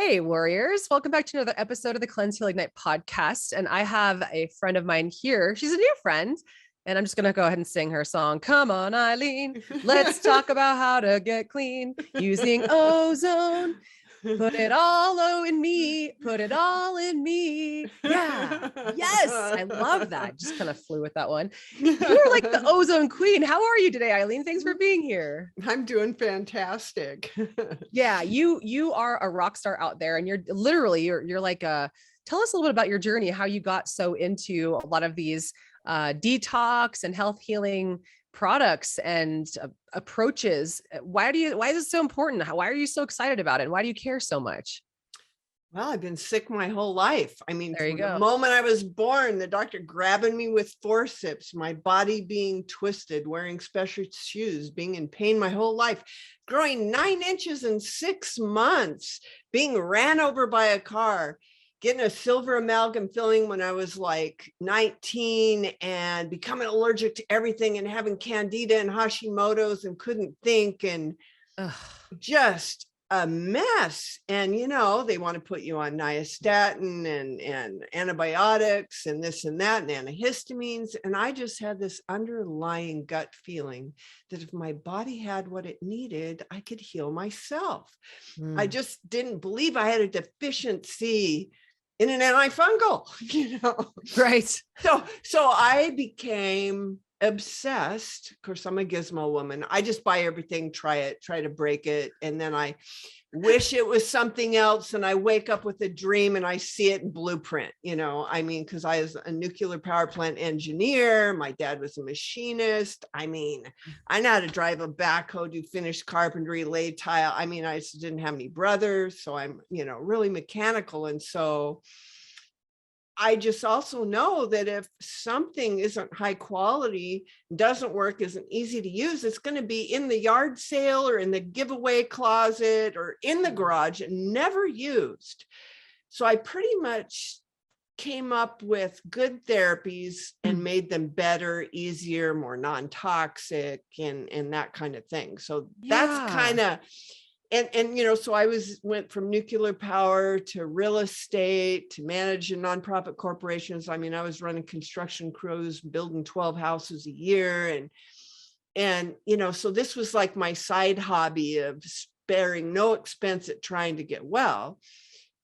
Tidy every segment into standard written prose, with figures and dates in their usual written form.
Hey, warriors. Welcome back to another episode of the Cleanse Heal Ignite podcast. And I have a friend of mine here. She's a new friend. And I'm just going to go ahead and sing her song. Come on, Eileen. Let's talk about how to get clean using ozone. Put it all in me. Put it all in me. Yeah. Yes. I love that. Just kind of flew with that one. You're like the ozone queen. How are you today, Eileen? Thanks for being here. I'm doing fantastic. Yeah. You are a rock star out there, and you're like tell us a little bit about your journey, how you got so into a lot of these detox and health healing products and approaches. Why is it so important? Why are you so excited about it? And why do you care so much? Well, I've been sick my whole life. I mean, there you go. The moment I was born, the doctor grabbing me with forceps, my body being twisted, wearing special shoes, being in pain my whole life, growing 9 inches in 6 months, being ran over by a car, getting a silver amalgam filling when I was like 19 and becoming allergic to everything and having candida and Hashimoto's and couldn't think and just a mess. And, you know, they want to put you on nystatin and antibiotics and this and that and antihistamines. And I just had this underlying gut feeling that if my body had what it needed, I could heal myself. I just didn't believe I had a deficiency in an antifungal, you know? Right. So I became obsessed. Of course, I'm a gizmo woman. I just buy everything, try to break it. And then I wish it was something else. And I wake up with a dream and I see it in blueprint, you know, I mean, because I was a nuclear power plant engineer. My dad was a machinist. I mean, I know how to drive a backhoe, do finished carpentry, lay tile. I mean, I just didn't have any brothers. So I'm, you know, really mechanical. And so I just also know that if something isn't high quality, doesn't work, isn't easy to use, it's going to be in the yard sale or in the giveaway closet or in the garage and never used. So I pretty much came up with good therapies and made them better, easier, more non-toxic and that kind of thing. So that's kind of, and you know, so I went from nuclear power to real estate to managing nonprofit corporations. I mean, I was running construction crews, building 12 houses a year. And, you know, so this was like my side hobby of sparing no expense at trying to get well.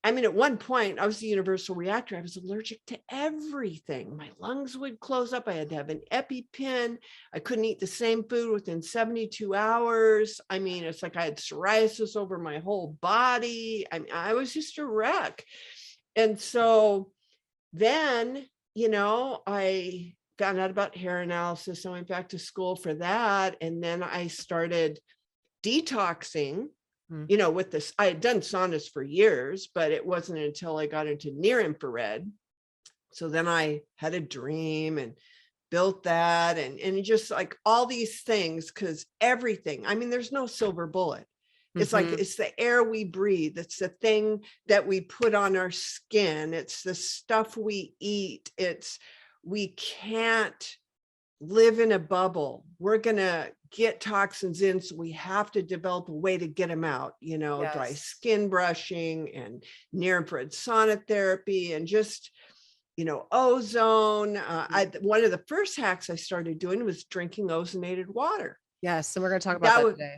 I mean, at one point I was the universal reactor. I was allergic to everything. My lungs would close up. I had to have an EpiPen. I couldn't eat the same food within 72 hours. I mean, it's like I had psoriasis over my whole body. I mean, I was just a wreck. And so then, you know, I found out about hair analysis. I went back to school for that. And then I started detoxing. You know, with this, I had done saunas for years, but it wasn't until I got into near infrared. So then I had a dream and built that and just like all these things, because everything, I mean, there's no silver bullet. It's like, it's the air we breathe. It's the thing that we put on our skin. It's the stuff we eat. We can't live in a bubble. We're going to get toxins in. So we have to develop a way to get them out, you know, dry skin brushing and near infrared sauna therapy and just, you know, ozone. One of the first hacks I started doing was drinking ozonated water. Yes. And we're going to talk about that today.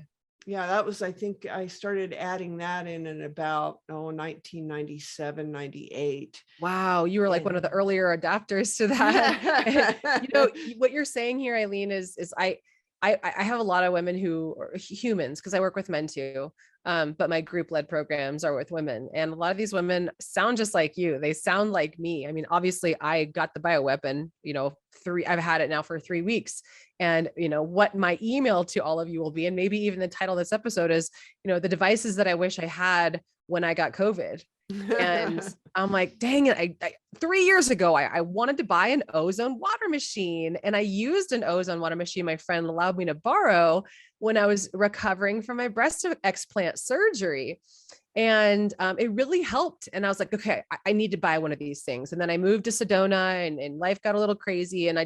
Yeah, that was, I think I started adding that in about 1997, 98. Wow. You were like one of the earlier adapters to that. You know, what you're saying here, Eileen, is I have a lot of women who are humans, because I work with men too. But my group led programs are with women. And a lot of these women sound just like you. They sound like me. I mean, obviously I got the bioweapon, you know, I've had it now for 3 weeks. And, you know, what my email to all of you will be, and maybe even the title of this episode is, you know, the devices that I wish I had when I got COVID. And I'm like, dang it. I 3 years ago, I wanted to buy an ozone water machine, and I used an ozone water machine my friend allowed me to borrow when I was recovering from my breast explant surgery. And it really helped. And I was like, okay, I need to buy one of these things. And then I moved to Sedona, and life got a little crazy, and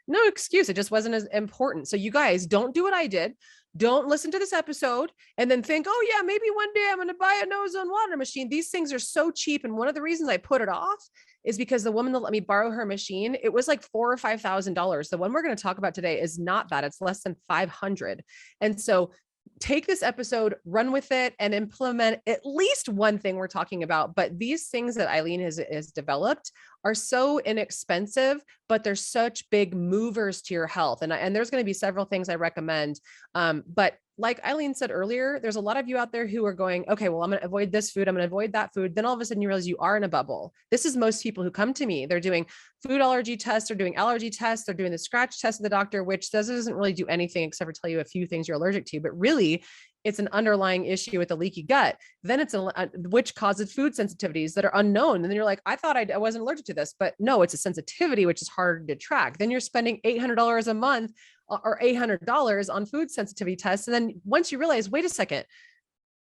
no excuse. It just wasn't as important. So you guys, don't do what I did. Don't listen to this episode and then think, oh yeah, maybe one day I'm going to buy an ozone water machine. These things are so cheap. And one of the reasons I put it off is because the woman that let me borrow her machine, it was like $4,000 or $5,000. The one we're going to talk about today is not that. It's less than 500. And so take this episode, run with it, and implement at least one thing we're talking about. But these things that Eileen has developed are so inexpensive, but they're such big movers to your health. And there's going to be several things I recommend. But like Eileen said earlier, there's a lot of you out there who are going, okay, well, I'm going to avoid this food. I'm going to avoid that food. Then all of a sudden you realize you are in a bubble. This is most people who come to me. They're doing food allergy tests. They're doing allergy tests. They're doing the scratch test of the doctor, which doesn't really do anything except for tell you a few things you're allergic to. But really, it's an underlying issue with a leaky gut. Then it's which causes food sensitivities that are unknown. And then you're like, I thought I wasn't allergic to this, but no, it's a sensitivity, which is harder to track. Then you're spending $800 a month or $800 on food sensitivity tests. And then once you realize, wait a second,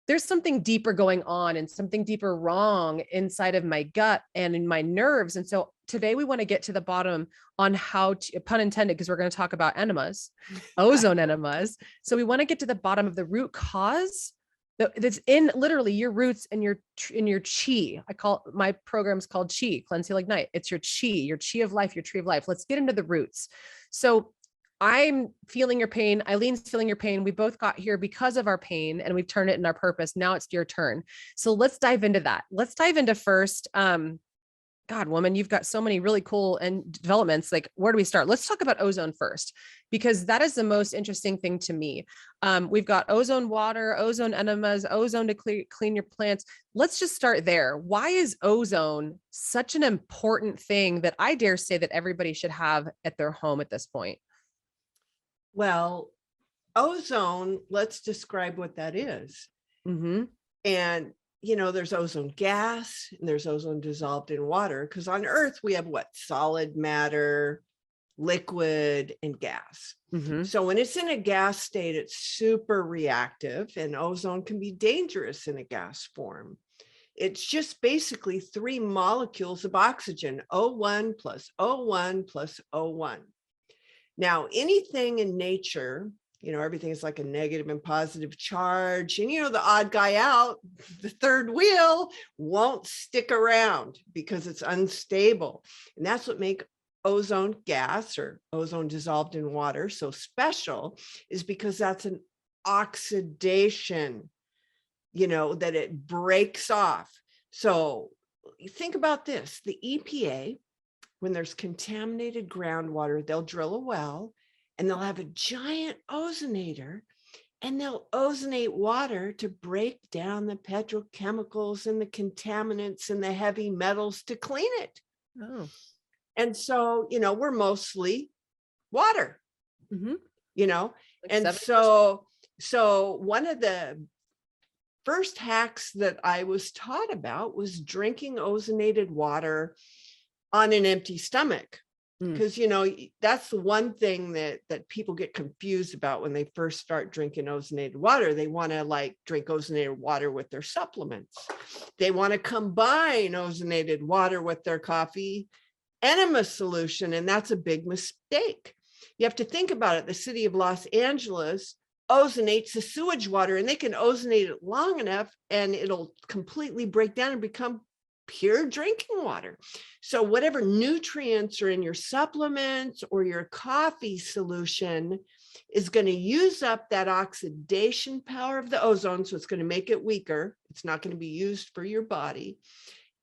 there's something deeper going on and something deeper wrong inside of my gut and in my nerves. And so today we want to get to the bottom on how to, pun intended, because we're going to talk about enemas, ozone enemas. So we want to get to the bottom of the root cause that's in literally your roots and your chi. I call my program's called Chi, Cleanse, Heal, Ignite. It's your chi of life, your tree of life. Let's get into the roots. So I'm feeling your pain. Eileen's feeling your pain. We both got here because of our pain, and we've turned it in our purpose. Now it's your turn. So let's dive into that. Let's dive into first. God, woman, you've got so many really cool and developments. Like, where do we start? Let's talk about ozone first, because that is the most interesting thing to me. We've got ozone water, ozone enemas, ozone to clean your plants. Let's just start there. Why is ozone such an important thing that I dare say that everybody should have at their home at this point? Well, ozone, let's describe what that is. Mm-hmm. And, there's ozone gas and there's ozone dissolved in water, because on Earth we have what? Solid matter, liquid, and gas. Mm-hmm. So when it's in a gas state, it's super reactive, and ozone can be dangerous in a gas form. It's just basically 3 molecules of oxygen, O1 plus O1 plus O1. Now, anything in nature, everything is like a negative and positive charge. And, the odd guy out, the third wheel, won't stick around because it's unstable. And that's what makes ozone gas or ozone dissolved in water so special, is because that's an oxidation, that it breaks off. So think about this, the EPA, when there's contaminated groundwater, they'll drill a well and they'll have a giant ozonator, and they'll ozonate water to break down the petrochemicals and the contaminants and the heavy metals to clean it. Oh. And so, we're mostly water, Mm-hmm. Like and 70%. so one of the first hacks that I was taught about was drinking ozonated water on an empty stomach. Because, that's the one thing that people get confused about when they first start drinking ozonated water. They want to drink ozonated water with their supplements. They want to combine ozonated water with their coffee enema solution. And that's a big mistake. You have to think about it. The city of Los Angeles ozonates the sewage water, and they can ozonate it long enough and it'll completely break down and become pure drinking water. So whatever nutrients are in your supplements or your coffee solution is going to use up that oxidation power of the ozone. So it's going to make it weaker. It's not going to be used for your body.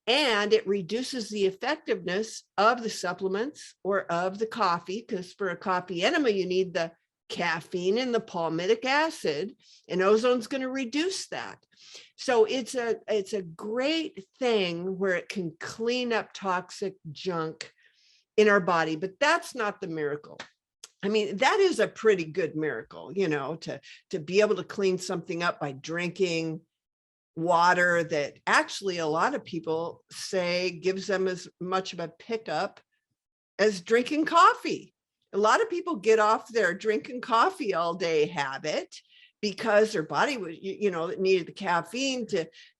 And it reduces the effectiveness of the supplements or of the coffee, because for a coffee enema, you need the caffeine and the palmitic acid, and ozone's going to reduce that. So it's a great thing where it can clean up toxic junk in our body, but that's not the miracle. I mean, that is a pretty good miracle, to be able to clean something up by drinking water that actually a lot of people say gives them as much of a pickup as drinking coffee. A lot of people get off their drinking coffee all day habit because their body was, needed the caffeine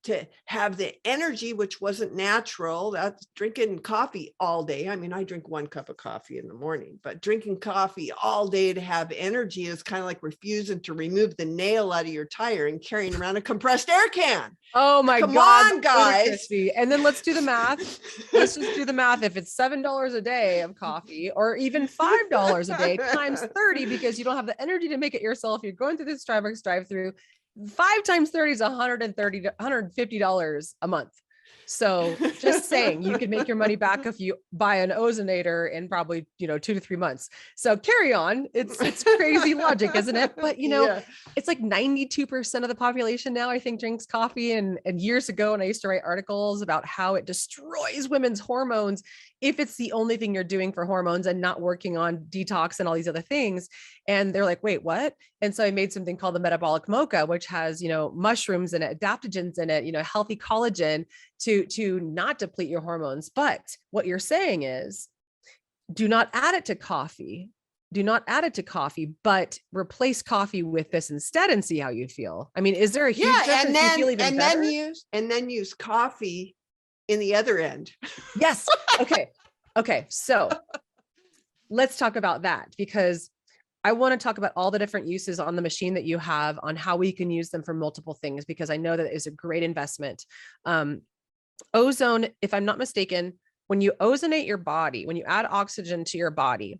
to have the energy, which wasn't natural. That's drinking coffee all day. I mean, I drink 1 cup of coffee in the morning, but drinking coffee all day to have energy is kind of like refusing to remove the nail out of your tire and carrying around a compressed air can. Oh my Come God, on, guys. Christy. And then let's do the math. Let's just do the math. If it's $7 a day of coffee, or even $5 a day times 30, because you don't have the energy to make it yourself, you're going through this Starbucks drive-through, 5 times 30 is $130 to $150 a month. So just saying, you can make your money back if you buy an ozonator in probably, 2 to 3 months. So carry on. It's crazy logic, isn't it? But it's like 92% of the population now, I think, drinks coffee. And years ago, and I used to write articles about how it destroys women's hormones if it's the only thing you're doing for hormones and not working on detox and all these other things. And they're like, wait, what? And so I made something called the metabolic mocha, which has, mushrooms in it, adaptogens in it, healthy collagen to not deplete your hormones. But what you're saying is, do not add it to coffee. Do not add it to coffee, but replace coffee with this instead and see how you feel. I mean, is there a huge difference? And then, you feel even better? then use coffee in the other end. Yes. Okay. So let's talk about that, because I want to talk about all the different uses on the machine that you have, on how we can use them for multiple things, because I know that is a great investment. Ozone, if I'm not mistaken, when you ozonate your body, when you add oxygen to your body,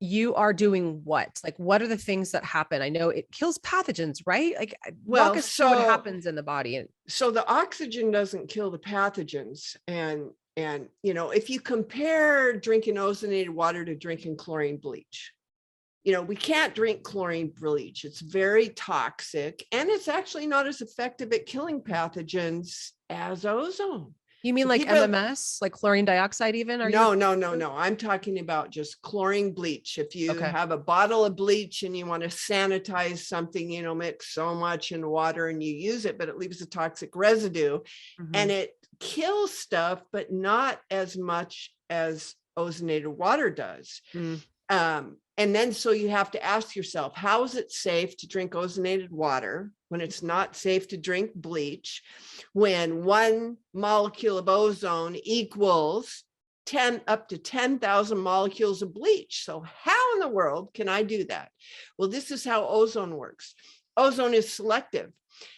you are doing what? Like, what are the things that happen? I know it kills pathogens, right? Like, walk us through what happens in the body. So the oxygen doesn't kill the pathogens. And if you compare drinking ozonated water to drinking chlorine bleach, we can't drink chlorine bleach. It's very toxic, and it's actually not as effective at killing pathogens as ozone. You mean like MMS, like chlorine dioxide even? No. I'm talking about just chlorine bleach. If you have a bottle of bleach and you want to sanitize something, mix so much in water and you use it, but it leaves a toxic residue and it kills stuff, but not as much as ozonated water does. And then so you have to ask yourself, how is it safe to drink ozonated water when it's not safe to drink bleach, when 1 molecule of ozone equals up to 10,000 molecules of bleach? So how in the world can I do that? Well, this is how ozone works. Ozone is selective.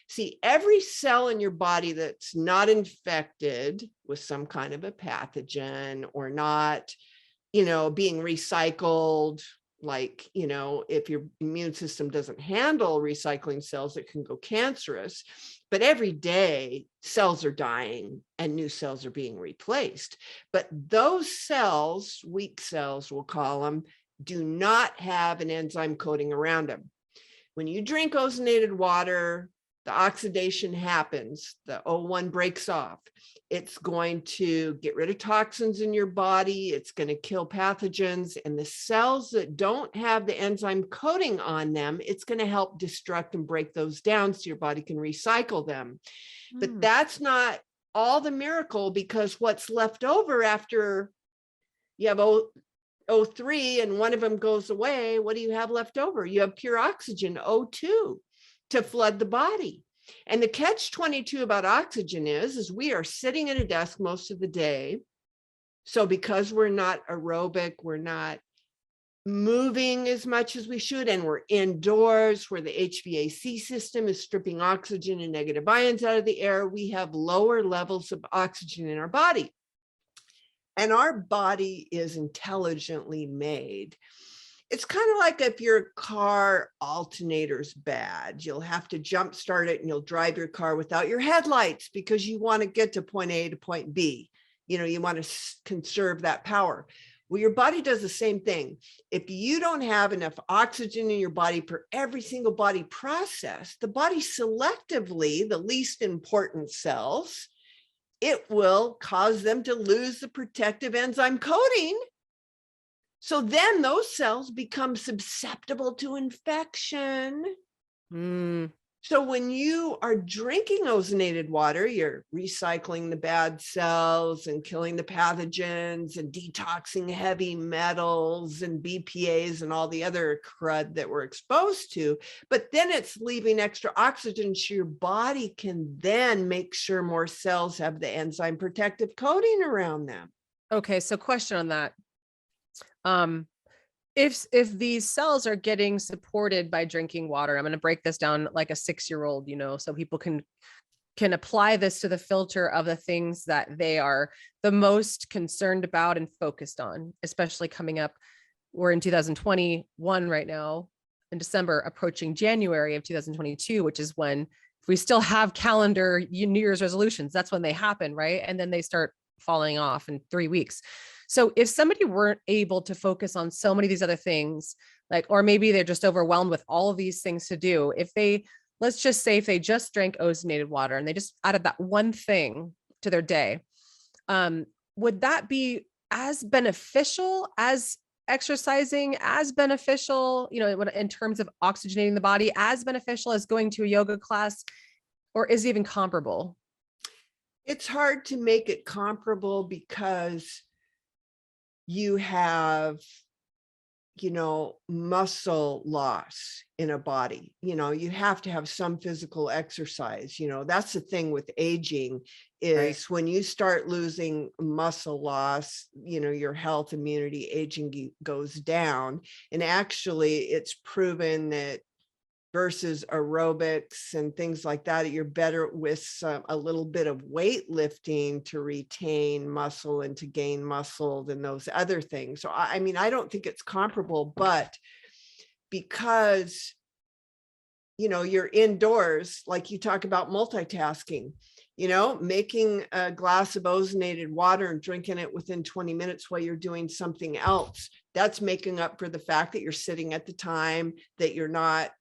See, every cell in your body that's not infected with some kind of a pathogen, or not, being recycled, like, if your immune system doesn't handle recycling cells, it can go cancerous. But every day cells are dying and new cells are being replaced. But those cells, weak cells, we'll call them, do not have an enzyme coating around them. When you drink ozonated water, the oxidation happens, the O1 breaks off. It's going to get rid of toxins in your body. It's going to kill pathogens, and the cells that don't have the enzyme coating on them, it's going to help destruct and break those down so your body can recycle them. But that's not all the miracle, because what's left over after you have O3 and one of them goes away, what do you have left over? You have pure oxygen, O2, to flood the body. And the catch-22 about oxygen is we are sitting at a desk most of the day. So because we're not aerobic, we're not moving as much as we should, and we're indoors where the HVAC system is stripping oxygen and negative ions out of the air, we have lower levels of oxygen in our body. And our body is intelligently made. It's kind of like if your car alternator's bad, you'll have to jump start it and you'll drive your car without your headlights because you want to get to point A to point B. You want to conserve that power. Well, your body does the same thing. If you don't have enough oxygen in your body for every single body process, the body selectively, the least important cells, it will cause them to lose the protective enzyme coating. So then those cells become susceptible to infection. So when you are drinking ozonated water, you're recycling the bad cells and killing the pathogens and detoxing heavy metals and BPAs and all the other crud that we're exposed to. But then it's leaving extra oxygen so your body can then make sure more cells have the enzyme protective coating around them. Okay, so question on that. If these cells are getting supported by drinking water, I'm going to break this down like a 6-year-old, so people can apply this to the filter of the things that they are the most concerned about and focused on, especially coming up. We're in 2021 right now, in December, approaching January of 2022, which is when, if we still have calendar New Year's resolutions, that's when they happen, right? And then they start falling off in 3 weeks. So if somebody weren't able to focus on so many of these other things, like, or maybe they're just overwhelmed with all of these things to do, if they, let's just say if they just drank ozonated water and they just added that one thing to their day, would that be as beneficial as exercising, as beneficial, in terms of oxygenating the body, as beneficial as going to a yoga class, or is it even comparable? It's hard to make it comparable because you have, muscle loss in a body. You have to have some physical exercise. That's the thing with aging is right. When you start losing muscle loss, your health, immunity, aging goes down. And actually it's proven that versus aerobics and things like that, you're better with a little bit of weightlifting to retain muscle and to gain muscle than those other things. So I mean, I don't think it's comparable, but because you're indoors, like you talk about multitasking, making a glass of ozonated water and drinking it within 20 minutes while you're doing something else, that's making up for the fact that you're sitting at the time, that you're not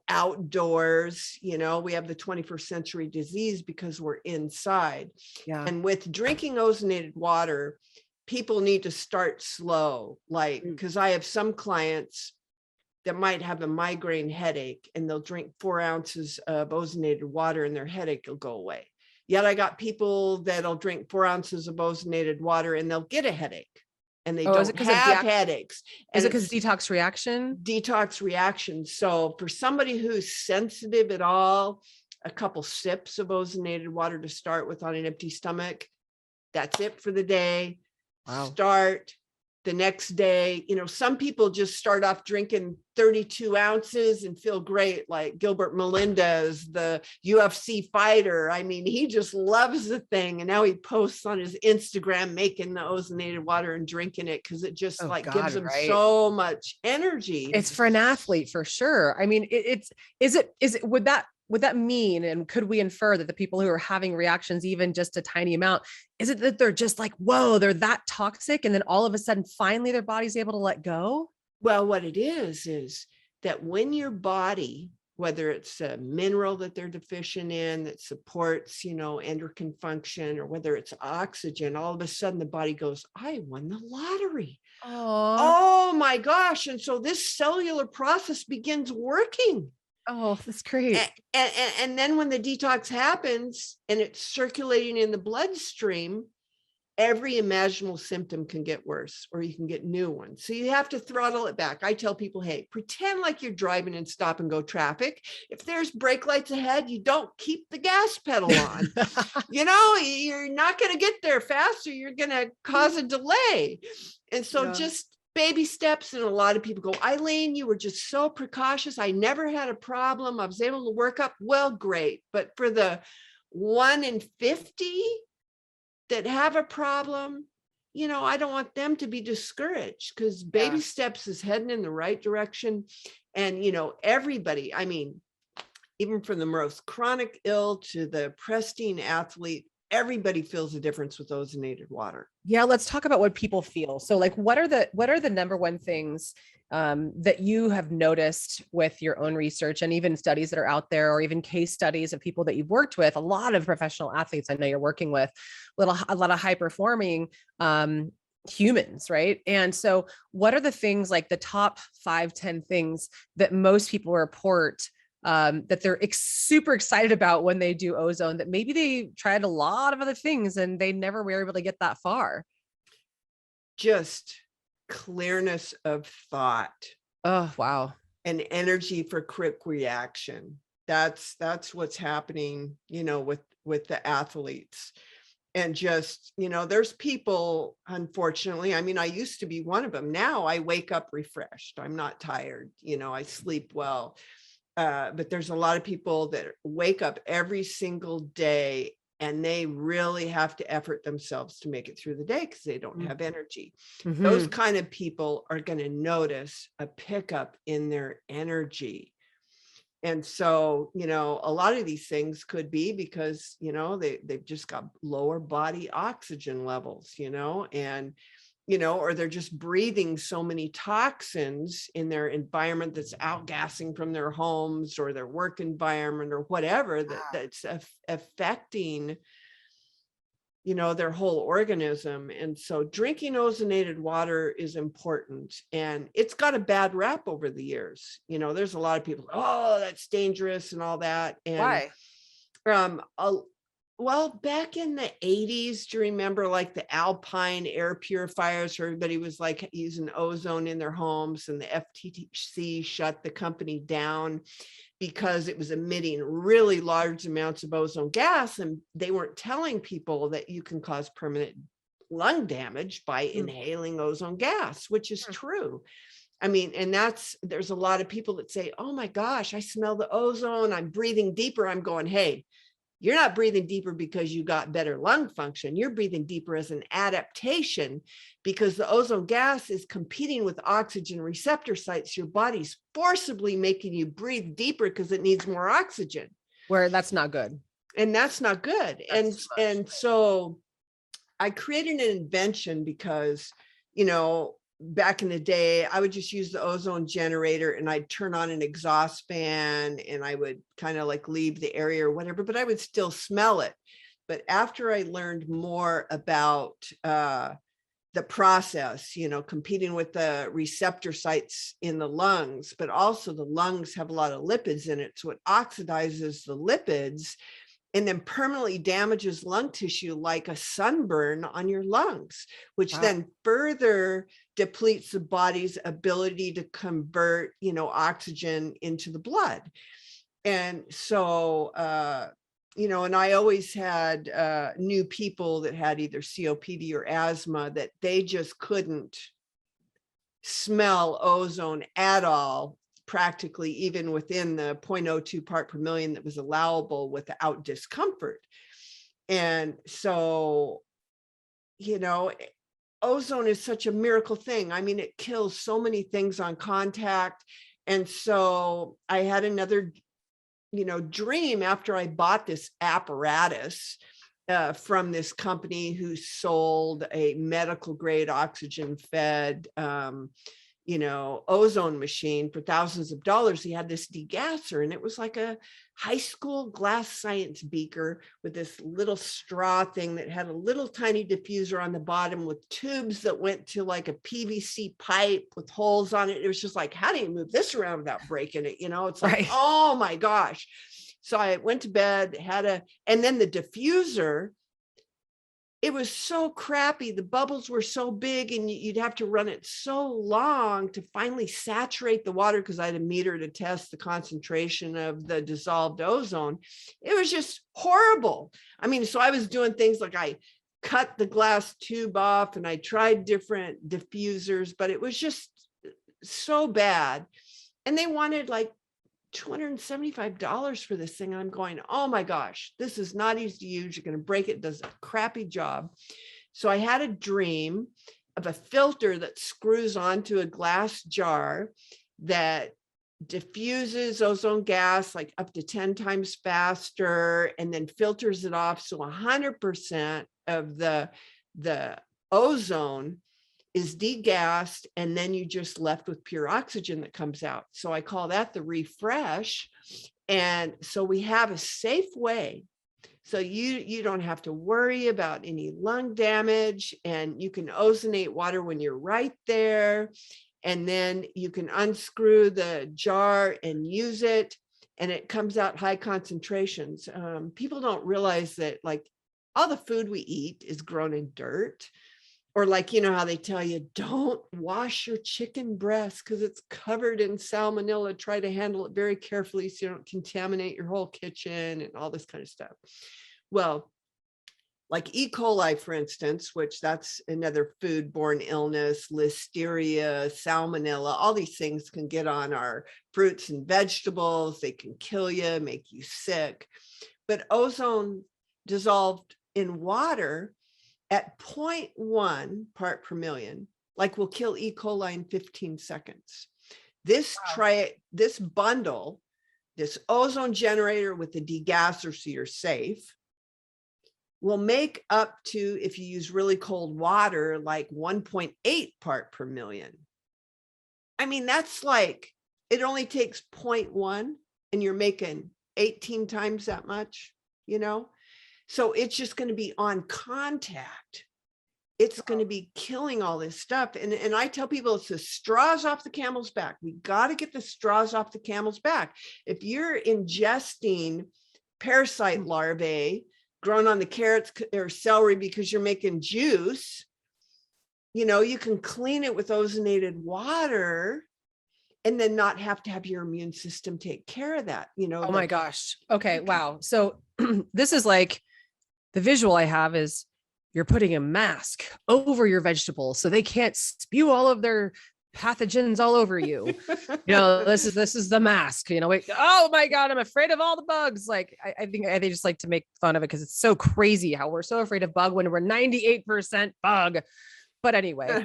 outdoors. We have the 21st century disease because we're inside. Yeah. And with drinking ozonated water, people need to start slow. Like, because I have some clients that might have a migraine headache and they'll drink 4 ounces of ozonated water and their headache will go away. Yet I got people that'll drink 4 ounces of ozonated water and they'll get a headache. And they don't have headaches. Is it because detox reaction? Detox reaction. So for somebody who's sensitive at all, a couple sips of ozonated water to start with on an empty stomach, that's it for the day. Wow. Start the next day. Some people just start off drinking 32 ounces and feel great, like Gilbert Melendez, the UFC fighter. I mean, he just loves the thing. And now he posts on his Instagram making the ozonated water and drinking it because it just gives him so much energy. It's for an athlete for sure. I mean, would that mean, and could we infer that the people who are having reactions, even just a tiny amount, is it that they're just like, whoa, they're that toxic? And then all of a sudden, finally, their body's able to let go? Well, what it is that when your body, whether it's a mineral that they're deficient in that supports, endocrine function, or whether it's oxygen, all of a sudden the body goes, I won the lottery. Oh my gosh. And so this cellular process begins working. Oh, that's great. And then when the detox happens and it's circulating in the bloodstream, every imaginable symptom can get worse, or you can get new ones. So you have to throttle it back. I tell people, hey, pretend like you're driving in stop and go traffic. If there's brake lights ahead, you don't keep the gas pedal on. You're not going to get there faster. You're going to cause a delay. And so just baby steps. And a lot of people go, Eileen, you were just so precautious. I never had a problem. I was able to work up. Well, great. But for the 1 in 50 that have a problem, I don't want them to be discouraged, because baby steps is heading in the right direction. And, everybody, I mean, even from the most chronic ill to the pristine athlete, everybody feels a difference with ozonated water. Yeah. Let's talk about what people feel. So like, what are the number one things that you have noticed with your own research and even studies that are out there, or even case studies of people that you've worked with? A lot of professional athletes I know you're working with, a lot of high performing humans, right? And so what are the things, like the top 5, 10 things that most people report that they're super excited about when they do ozone, that maybe they tried a lot of other things and they never were able to get that far. Just clearness of thought. Oh, wow. And energy for quick reaction. That's what's happening, with the athletes. And just, there's people, unfortunately, I mean, I used to be one of them. Now I wake up refreshed. I'm not tired. I sleep well. But there's a lot of people that wake up every single day and they really have to effort themselves to make it through the day because they don't have energy. Those kind of people are going to notice a pickup in their energy. And so, a lot of these things could be because, they've just got lower body oxygen levels, and, or they're just breathing so many toxins in their environment that's outgassing from their homes or their work environment or whatever, that's affecting, their whole organism. And so drinking ozonated water is important, and it's got a bad rap over the years. There's a lot of people, oh, that's dangerous and all that. And why? Well, back in the 80s, do you remember like the Alpine air purifiers, where everybody was like using ozone in their homes, and the FTC shut the company down because it was emitting really large amounts of ozone gas, and they weren't telling people that you can cause permanent lung damage by inhaling ozone gas, which is true. I mean, and there's a lot of people that say, oh my gosh, I smell the ozone, I'm breathing deeper. I'm going, hey, you're not breathing deeper because you got better lung function. You're breathing deeper as an adaptation because the ozone gas is competing with oxygen receptor sites. Your body's forcibly making you breathe deeper because it needs more oxygen. Where that's not good. And that's not good. And so I created an invention because, back in the day, I would just use the ozone generator and I'd turn on an exhaust fan and I would kind of like leave the area or whatever, but I would still smell it. But after I learned more about the process, competing with the receptor sites in the lungs, but also the lungs have a lot of lipids in it. So it oxidizes the lipids and then permanently damages lung tissue like a sunburn on your lungs, which then further depletes the body's ability to convert, oxygen into the blood. And so, and I always had new people that had either COPD or asthma that they just couldn't smell ozone at all, practically even within the 0.02 part per million that was allowable without discomfort. And so, ozone is such a miracle thing. I mean, it kills so many things on contact. And so I had another, dream after I bought this apparatus from this company who sold a medical grade oxygen fed ozone machine for thousands of dollars. He had this degasser, and it was like a high school glass science beaker with this little straw thing that had a little tiny diffuser on the bottom with tubes that went to like a PVC pipe with holes on it. It was just like, how do you move this around without breaking it? It's like, oh my gosh. So I went to bed, and then the diffuser, it was so crappy. The bubbles were so big and you'd have to run it so long to finally saturate the water, because I had a meter to test the concentration of the dissolved ozone. It was just horrible. I mean, so I was doing things like I cut the glass tube off and I tried different diffusers, but it was just so bad. And they wanted like $275 for this thing. And I'm going, oh my gosh, this is not easy to use. You're going to break it. It does a crappy job. So I had a dream of a filter that screws onto a glass jar that diffuses ozone gas like up to 10 times faster, and then filters it off. So 100% of the ozone is degassed, and then you just left with pure oxygen that comes out. So I call that the refresh. And so we have a safe way. So you don't have to worry about any lung damage, and you can ozonate water when you're right there. And then you can unscrew the jar and use it. and it comes out high concentrations. People don't realize that like all the food we eat is grown in dirt. Or like, you know how they tell you, don't wash your chicken breast because it's covered in salmonella. Try to handle it very carefully so you don't contaminate your whole kitchen and all this kind of stuff. Well, like E. coli, for instance, which that's another foodborne illness, listeria, salmonella, all these things can get on our fruits and vegetables. They can kill you, make you sick. But ozone dissolved in water at 0.1 part per million, like will kill E. coli in 15 seconds. This bundle, this ozone generator with the degasser so you're safe, will make up to, if you use really cold water, like 1.8 part per million. I mean, that's like, it only takes 0.1 and you're making 18 times that much, you know? So it's just going to be on contact. It's going to be killing all this stuff. And I tell people it's the straws off the camel's back. We got to get the straws off the camel's back. If you're ingesting parasite larvae grown on the carrots or celery because you're making juice, you know, you can clean it with ozonated water and then not have to have your immune system take care of that, you know. Oh my gosh. Okay. Wow. So this is like, the visual I have is you're putting a mask over your vegetables so they can't spew all of their pathogens all over you. You know, this is the mask, you know, oh my God, I'm afraid of all the bugs. Like, I think they just like to make fun of it because it's so crazy how we're so afraid of bug when we're 98% bug. But anyway,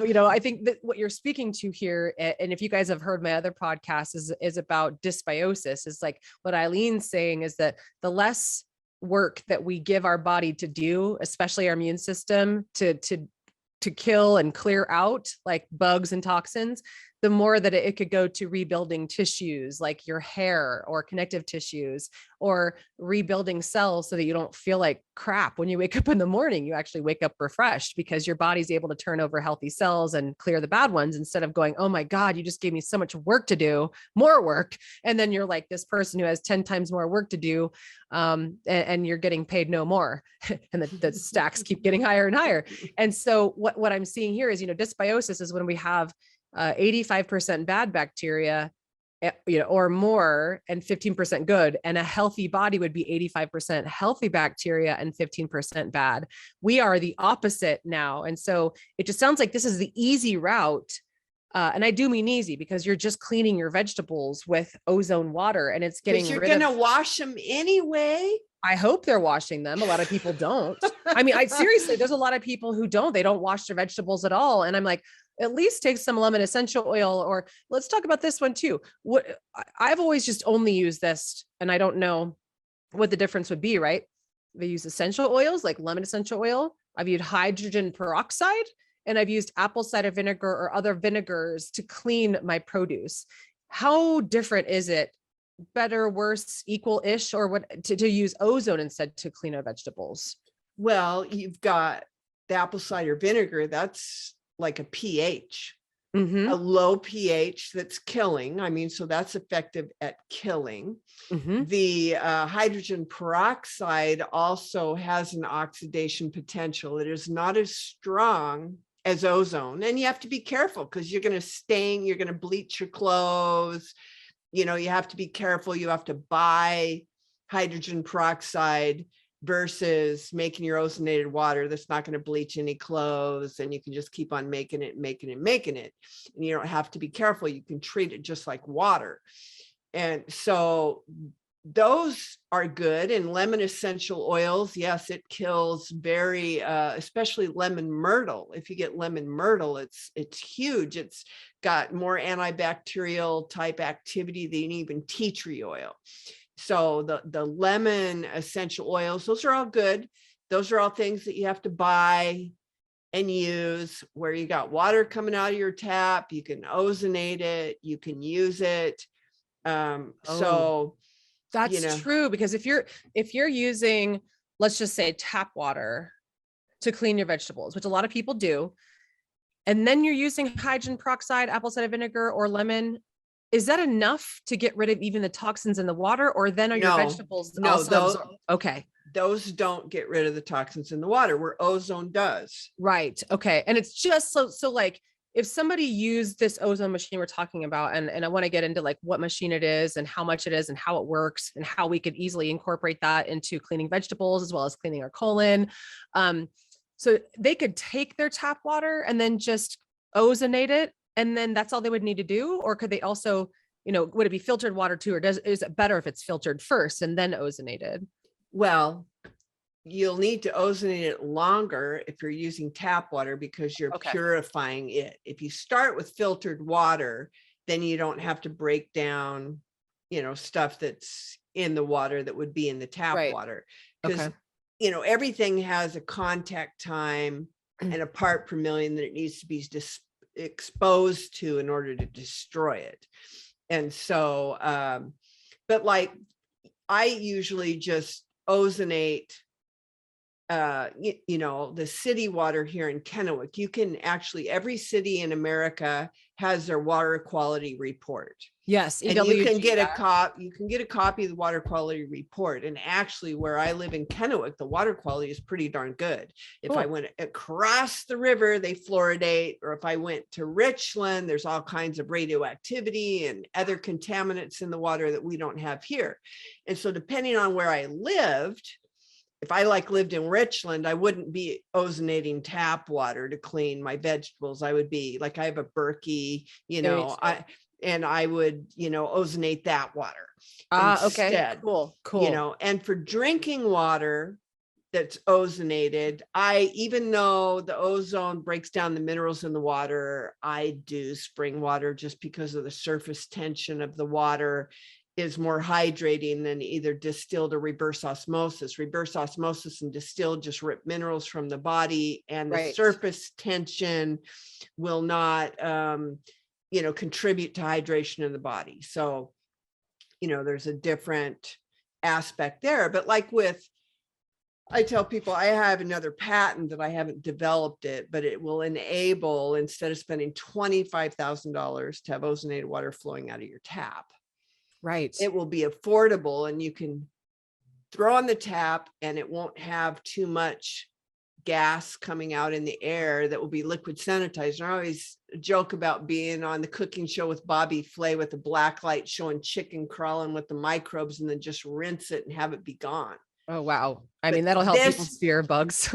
you know, I think that what you're speaking to here, and if you guys have heard my other podcast is about dysbiosis, is like what Eileen's saying is that the less work that we give our body to do, especially our immune system to kill and clear out like bugs and toxins, the more that it could go to rebuilding tissues like your hair or connective tissues, or rebuilding cells so that you don't feel like crap when you wake up in the morning. You actually wake up refreshed because your body's able to turn over healthy cells and clear the bad ones, instead of going, oh my God, you just gave me so much work to do, more work. And then you're like this person who has 10 times more work to do. And you're getting paid no more. And the stacks keep getting higher and higher. And so what I'm seeing here is, you know, dysbiosis is when we have 85% bad bacteria, you know, or more, and 15% good. And a healthy body would be 85% healthy bacteria and 15% bad. We are the opposite now. And so it just sounds like this is the easy route. And I do mean easy because you're just cleaning your vegetables with ozone water and it's getting you're going to wash them anyway. I hope they're washing them. A lot of people don't. I mean, seriously, there's a lot of people who they don't wash their vegetables at all. And I'm like, at least take some lemon essential oil, or let's talk about this one too. What I've always just only used this, and I don't know what the difference would be, right? They use essential oils like lemon essential oil. I've used hydrogen peroxide, and I've used apple cider vinegar or other vinegars to clean my produce. How different is it? Better, worse, equal-ish, or what to use ozone instead to clean our vegetables? Well, you've got the apple cider vinegar. That's like a pH, a low pH that's killing. I mean, so that's effective at killing. The hydrogen peroxide also has an oxidation potential. It is not as strong as ozone. And you have to be careful because you're going to stain, you're going to bleach your clothes. You know, you have to be careful. You have to buy hydrogen peroxide versus making your ozonated water that's not going to bleach any clothes, and you can just keep on making it. And you don't have to be careful. You can treat it just like water. And so those are good. And lemon essential oils, yes, it kills very, especially lemon myrtle. If you get lemon myrtle, it's huge. It's got more antibacterial type activity than even tea tree oil. So the lemon essential oils, those are all good. Those are all things that you have to buy and use, where you got water coming out of your tap. You can ozonate it, you can use it. So that's, you know, true, because if you're using, let's just say, tap water to clean your vegetables, which a lot of people do, and then you're using hydrogen peroxide, apple cider vinegar, or lemon, is that enough to get rid of even the toxins in the water, or then are your vegetables also okay? Those don't get rid of the toxins in the water, where ozone does. Right. Okay. And it's just so like, if somebody used this ozone machine we're talking about, and I want to get into like what machine it is and how much it is and how it works and how we could easily incorporate that into cleaning vegetables as well as cleaning our colon. So they could take their tap water and then just ozonate it, and then that's all they would need to do? Or could they also, would it be filtered water too? Or is it better if it's filtered first and then ozonated? Well, you'll need to ozonate it longer if you're using tap water, because you're purifying it. If you start with filtered water, then you don't have to break down, stuff that's in the water that would be in the tap water. Because, everything has a contact time and a part per million that it needs to be exposed to in order to destroy it. And so, but like, I usually just ozonate the city water here in Kennewick. You can actually, every city in America has their water quality report. Yes. And you can get a copy of the water quality report. And actually, where I live in Kennewick, the water quality is pretty darn good. If I went across the river, they fluoridate, or if I went to Richland, there's all kinds of radioactivity and other contaminants in the water that we don't have here. And so depending on where I lived, if I lived in Richland, I wouldn't be ozonating tap water to clean my vegetables. I would be I have a Berkey, and I would, ozonate that water instead. Okay, cool. And for drinking water that's ozonated, even though the ozone breaks down the minerals in the water, I do spring water, just because of the surface tension of the water is more hydrating than either distilled or reverse osmosis. Reverse osmosis and distilled just rip minerals from the body, and the surface tension will not, contribute to hydration in the body. So, there's a different aspect there. But I tell people, I have another patent that I haven't developed it, but it will enable, instead of spending $25,000 to have ozonated water flowing out of your tap, it will be affordable, and you can throw on the tap and it won't have too much gas coming out in the air that will be liquid sanitizer. I always joke about being on the cooking show with Bobby Flay with the black light showing chicken crawling with the microbes, and then just rinse it and have it be gone. Oh, wow. I mean, that'll help people fear bugs.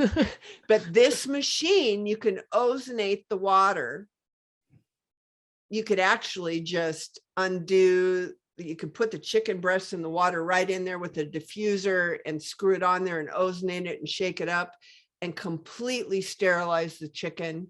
But this machine, you can ozonate the water. You could actually just you could put the chicken breasts in the water right in there with a diffuser and screw it on there and ozonate it and shake it up and completely sterilize the chicken.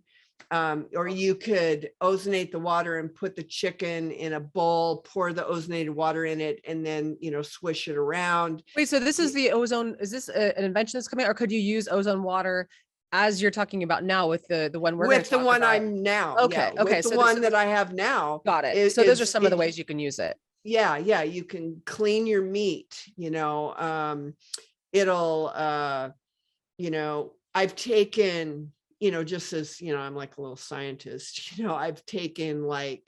Or you could ozonate the water and put the chicken in a bowl, pour the ozonated water in it, and then, swish it around. Wait, so this is the ozone. Is this an invention that's coming, or could you use ozone water as you're talking about now with the one we're with the one about? I'm now. Okay. Okay. With the one that I have now. Got it. So those are some of the ways you can use it. Yeah. You can clean your meat, I've taken, just as, I'm like a little scientist, I've taken a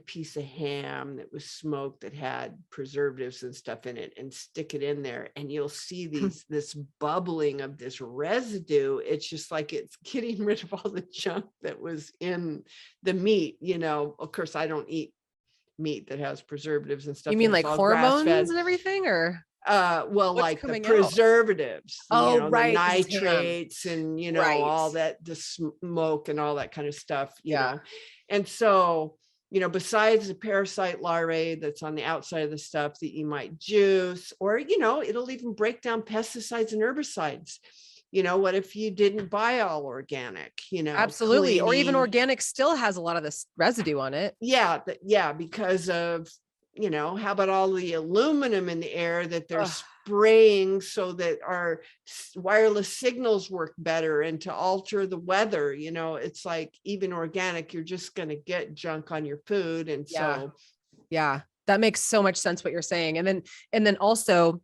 piece of ham that was smoked that had preservatives and stuff in it, and stick it in there, and you'll see this bubbling of this residue. It's just it's getting rid of all the junk that was in the meat. Of course, I don't eat meat that has preservatives and stuff. You mean like hormones and everything, or? The preservatives, the nitrates and, all that, the smoke and all that kind of stuff, you know? And so, besides the parasite larvae that's on the outside of the stuff that you might juice, or, it'll even break down pesticides and herbicides. What if you didn't buy all organic, Absolutely. Cleaning. Or even organic still has a lot of this residue on it. Yeah. Because of, how about all the aluminum in the air that they're spraying so that our wireless signals work better, and to alter the weather, it's even organic, you're just going to get junk on your food. And so, that makes so much sense what you're saying. And then also,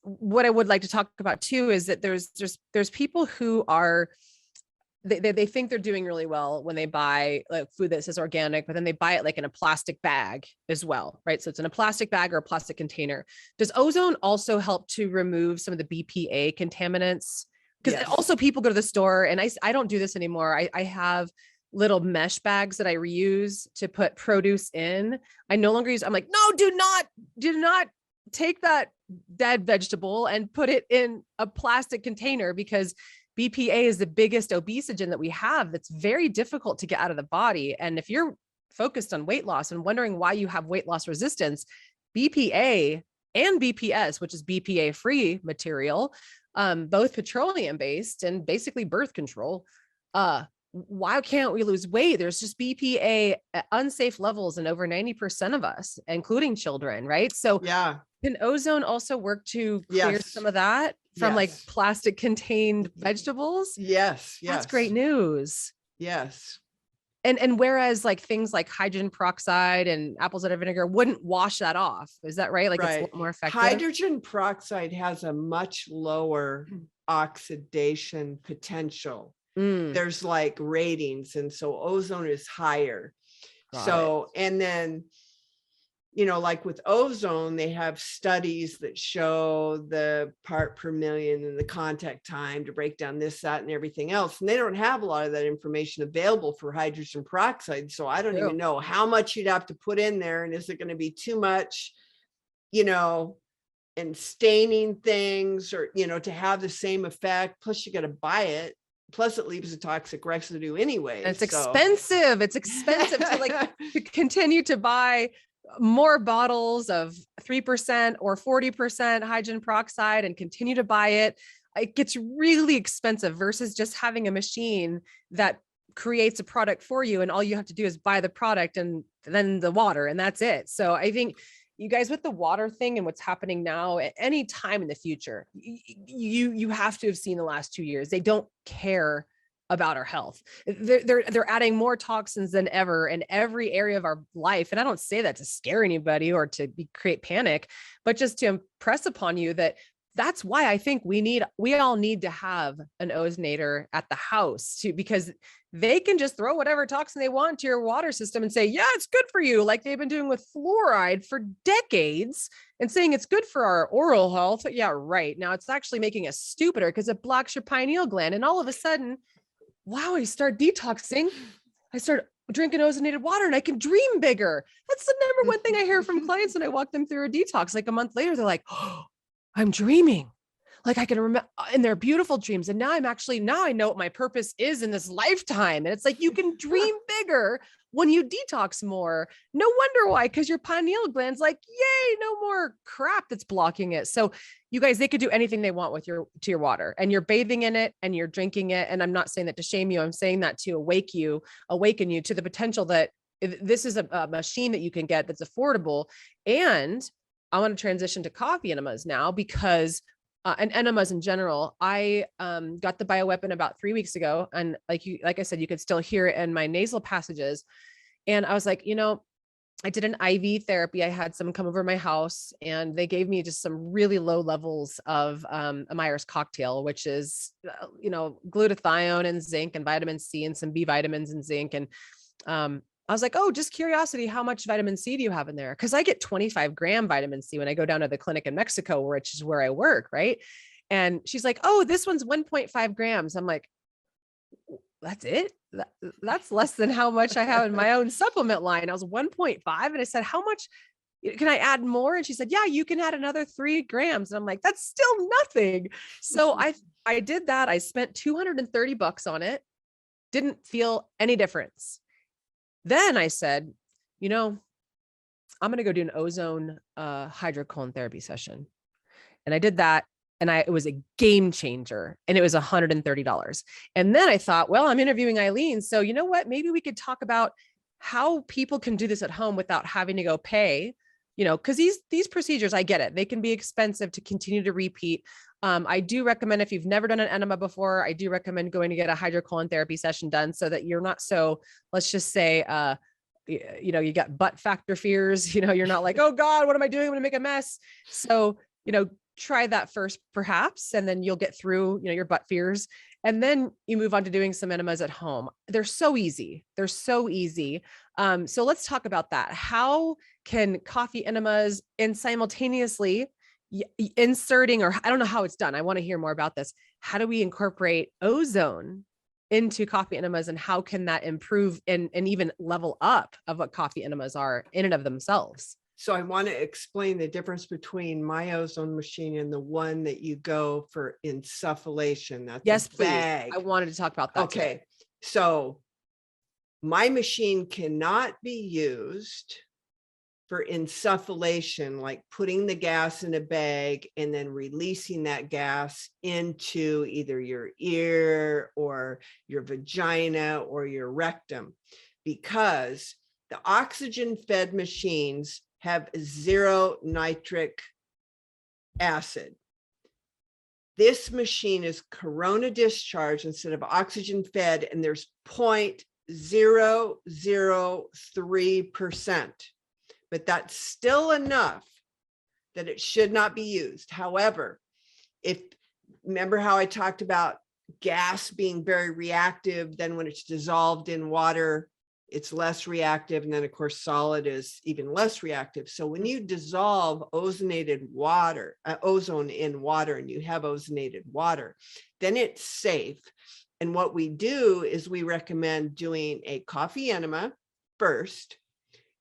what I would like to talk about too is that there's people who are, they think they're doing really well when they buy like food that says organic, but then they buy it like in a plastic bag as well, right? So it's in a plastic bag or a plastic container. Does ozone also help to remove some of the BPA contaminants? Because Yes. also people go to the store, and I don't do this anymore. I have little mesh bags that I reuse to put produce in. I no longer use, I'm like, no, do not take that dead vegetable and put it in a plastic container, because BPA is the biggest obesogen that we have that's very difficult to get out of the body. And if you're focused on weight loss and wondering why you have weight loss resistance, BPA and BPS, which is BPA free material, both petroleum based and basically birth control, why can't we lose weight? There's just BPA at unsafe levels in over 90% of us, including children, right? So Yeah. can ozone also work to clear Yes. some of that from like Yes. plastic contained vegetables? Yes. Yes. That's great news. Yes. And whereas like things like hydrogen peroxide and apple cider vinegar wouldn't wash that off. Is that right? Like it's a Right. lot more effective. Hydrogen peroxide has a much lower oxidation potential. There's like ratings, and so ozone is higher. So, and then, you know, like with ozone, they have studies that show the part per million and the contact time to break down this, that, and everything else. And they don't have a lot of that information available for hydrogen peroxide. So I don't even know how much you'd have to put in there. And is it going to be too much, you know, and staining things, or, you know, to have the same effect? Plus you got to buy it. Plus it leaves a toxic residue anyway. And it's expensive. It's expensive to like to continue to buy more bottles of 3% or 40% hydrogen peroxide and continue to buy it. It gets really expensive versus just having a machine that creates a product for you. And all you have to do is buy the product and then the water, and that's it. So I think you guys, with the water thing and what's happening now, at any time in the future, you have to have seen the last 2 years. They don't care about our health. They're adding more toxins than ever in every area of our life. And I don't say that to scare anybody or to create panic, but just to impress upon you that that's why I think we all need to have an ozonator at the house too, because they can just throw whatever toxin they want to your water system and say, yeah, it's good for you. Like they've been doing with fluoride for decades and saying it's good for our oral health. Yeah, right. Now it's actually making us stupider because it blocks your pineal gland. And all of a sudden, wow, I start detoxing. I start drinking ozonated water and I can dream bigger. That's the number one thing I hear from clients when I walk them through a detox. Like a month later, they're like, oh, I'm dreaming. Like I can remember, and they're beautiful dreams. And now I know what my purpose is in this lifetime. And it's like, you can dream bigger when you detox more. No wonder why, because your pineal gland's like, yay, no more crap that's blocking it. So you guys, they could do anything they want with your water, and you're bathing in it and you're drinking it. And I'm not saying that to shame you. I'm saying that to awaken you to the potential that this is a machine that you can get that's affordable. And I want to transition to coffee enemas now, because and enemas in general. I got the bioweapon about 3 weeks ago, and like I said, you could still hear it in my nasal passages. And I was like, I did an IV therapy. I had someone come over my house, and they gave me just some really low levels of a Myers cocktail, which is glutathione and zinc and vitamin C and some B vitamins and zinc. And I was like, oh, just curiosity, how much vitamin C do you have in there? Because I get 25-gram vitamin C when I go down to the clinic in Mexico, which is where I work, right? And she's like, oh, this one's 1.5 grams. I'm like, that's it? That's less than how much I have in my own supplement line. I was 1.5. And I said, how much can I add more? And she said, yeah, you can add another 3 grams. And I'm like, that's still nothing. So I did that. I spent $230 on it. Didn't feel any difference. Then I said, I'm going to go do an ozone hydrocolon therapy session. And I did that. And it was a game changer, and it was $130. And then I thought, well, I'm interviewing Eileen. So you know what? Maybe we could talk about how people can do this at home without having to go pay, because these procedures, I get it. They can be expensive to continue to repeat. I do recommend, if you've never done an enema before, I do recommend going to get a hydrocolon therapy session done so that you're not so, let's just say, you got butt factor fears, you're not like, oh God, what am I doing? I'm going to make a mess. So, try that first, perhaps, and then you'll get through, your butt fears. And then you move on to doing some enemas at home. They're so easy. They're so easy. So let's talk about that. How can coffee enemas and simultaneously inserting, or I don't know how it's done. I want to hear more about this. How do we incorporate ozone into coffee enemas, and how can that improve and even level up of what coffee enemas are in and of themselves? So I want to explain the difference between my ozone machine and the one that you go for insufflation. That's Yes, a please. bag. I wanted to talk about that. Okay. Today. So my machine cannot be used for insufflation, like putting the gas in a bag and then releasing that gas into either your ear or your vagina or your rectum, because the oxygen fed machines have 0 nitric acid. This machine is corona discharge instead of oxygen fed, and there's 0.003%, but that's still enough that it should not be used. However, remember how I talked about gas being very reactive, then when it's dissolved in water, it's less reactive. And then of course, solid is even less reactive. So when you dissolve ozonated water, ozone in water, and you have ozonated water, then it's safe. And what we do is we recommend doing a coffee enema first,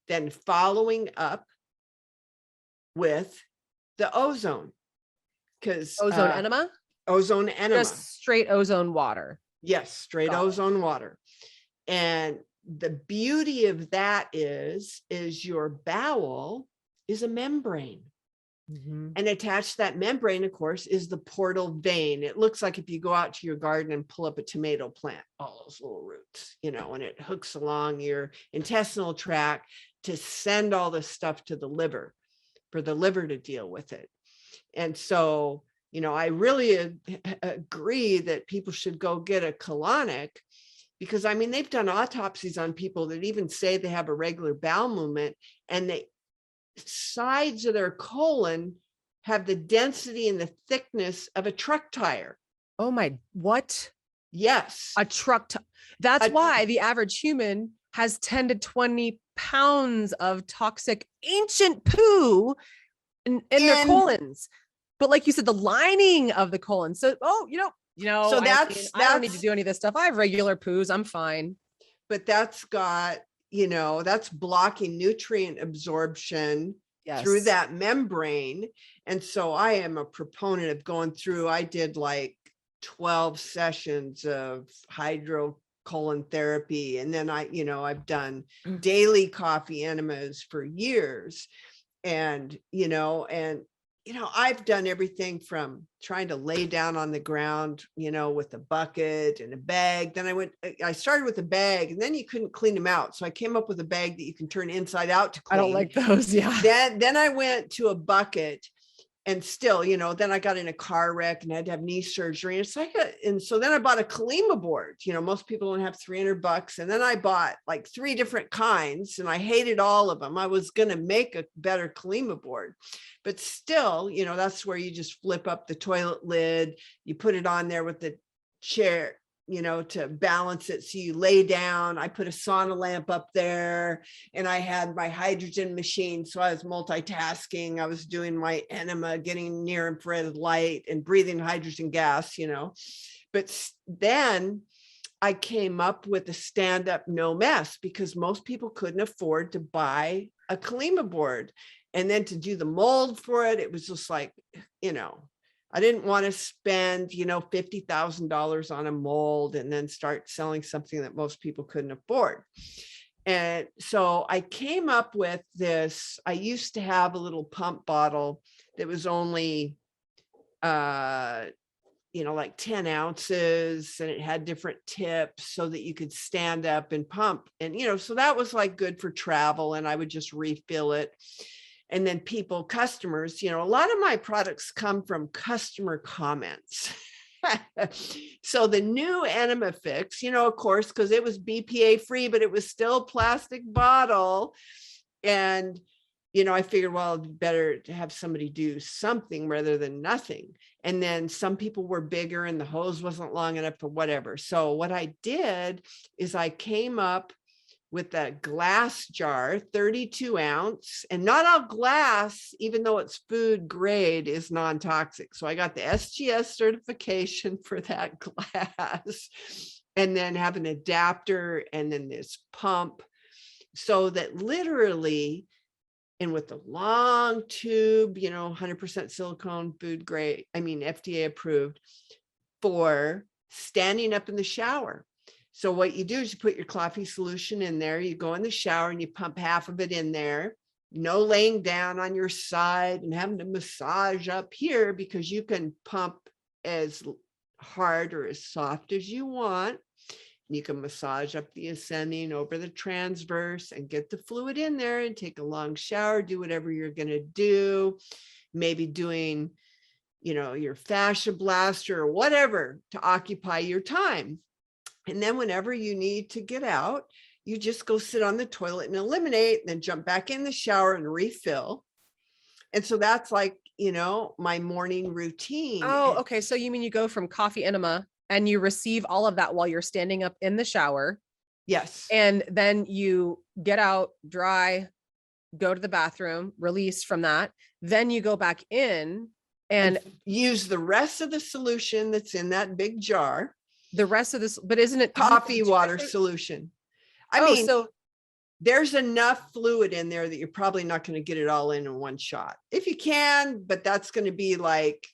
then following up with the ozone. Because Ozone enema? Ozone enema. Just straight ozone water. Yes, straight ozone water. And the beauty of that is your bowel is a membrane. Mm-hmm. And attached to that membrane, of course, is the portal vein. It looks like if you go out to your garden and pull up a tomato plant, all those little roots, and it hooks along your intestinal tract to send all this stuff to the liver, for the liver to deal with it. And so, I really agree that people should go get a colonic, because they've done autopsies on people that even say they have a regular bowel movement, and the sides of their colon have the density and the thickness of a truck tire. Oh my, what? Yes. A truck. That's why the average human has 10 to 20 pounds of toxic ancient poo in their colons. But like you said, the lining of the colon. So, so I don't need to do any of this stuff. I have regular poos. I'm fine. But that's got, that's blocking nutrient absorption through that membrane. And so I am a proponent of going through. I did like 12 sessions of hydrocolon therapy. And then I've done daily coffee enemas for years. And, I've done everything from trying to lay down on the ground, with a bucket and a bag. Then I started with a bag, and then you couldn't clean them out. So I came up with a bag that you can turn inside out to clean. I don't like those. Yeah. Then I went to a bucket, and still, then I got in a car wreck and I had to have knee surgery. It's like, and so then I bought a Kalima board. Most people don't have $300. And then I bought like 3 different kinds, and I hated all of them. I was going to make a better Kalima board, but still, that's where you just flip up the toilet lid. You put it on there with the chair, to balance it. So you lay down. I put a sauna lamp up there, and I had my hydrogen machine. So I was multitasking. I was doing my enema, getting near infrared light and breathing hydrogen gas, But then I came up with a stand-up no mess, because most people couldn't afford to buy a Kalima board. And then to do the mold for it, it was just like, I didn't want to spend, $50,000 on a mold and then start selling something that most people couldn't afford. And so I came up with this. I used to have a little pump bottle that was only, like 10 ounces, and it had different tips so that you could stand up and pump. And, so that was like good for travel, and I would just refill it. And then customers, a lot of my products come from customer comments. So the new Enema Fix, of course, because it was BPA free, but it was still plastic bottle. And, I figured, well, it'd be better to have somebody do something rather than nothing. And then some people were bigger and the hose wasn't long enough or whatever. So what I did is I came up with a glass jar, 32 ounce, and not all glass, even though it's food grade, is non-toxic. So I got the SGS certification for that glass, and then have an adapter and then this pump, so that literally, and with the long tube, 100% silicone, food grade, FDA approved, for standing up in the shower. So what you do is you put your coffee solution in there, you go in the shower and you pump half of it in there, no laying down on your side and having to massage up here, because you can pump as hard or as soft as you want. You can massage up the ascending over the transverse and get the fluid in there and take a long shower, do whatever you're going to do, maybe doing, your fascia blaster or whatever to occupy your time. And then whenever you need to get out, you just go sit on the toilet and eliminate, and then jump back in the shower and refill. And so that's like, my morning routine. Oh, okay. So you mean you go from coffee enema and you receive all of that while you're standing up in the shower. Yes. And then you get out, dry, go to the bathroom, release from that. Then you go back in and use the rest of the solution that's in that big jar. The rest of this, but isn't it coffee water solution? So there's enough fluid in there that you're probably not going to get it all in one shot. If you can, but that's going to be like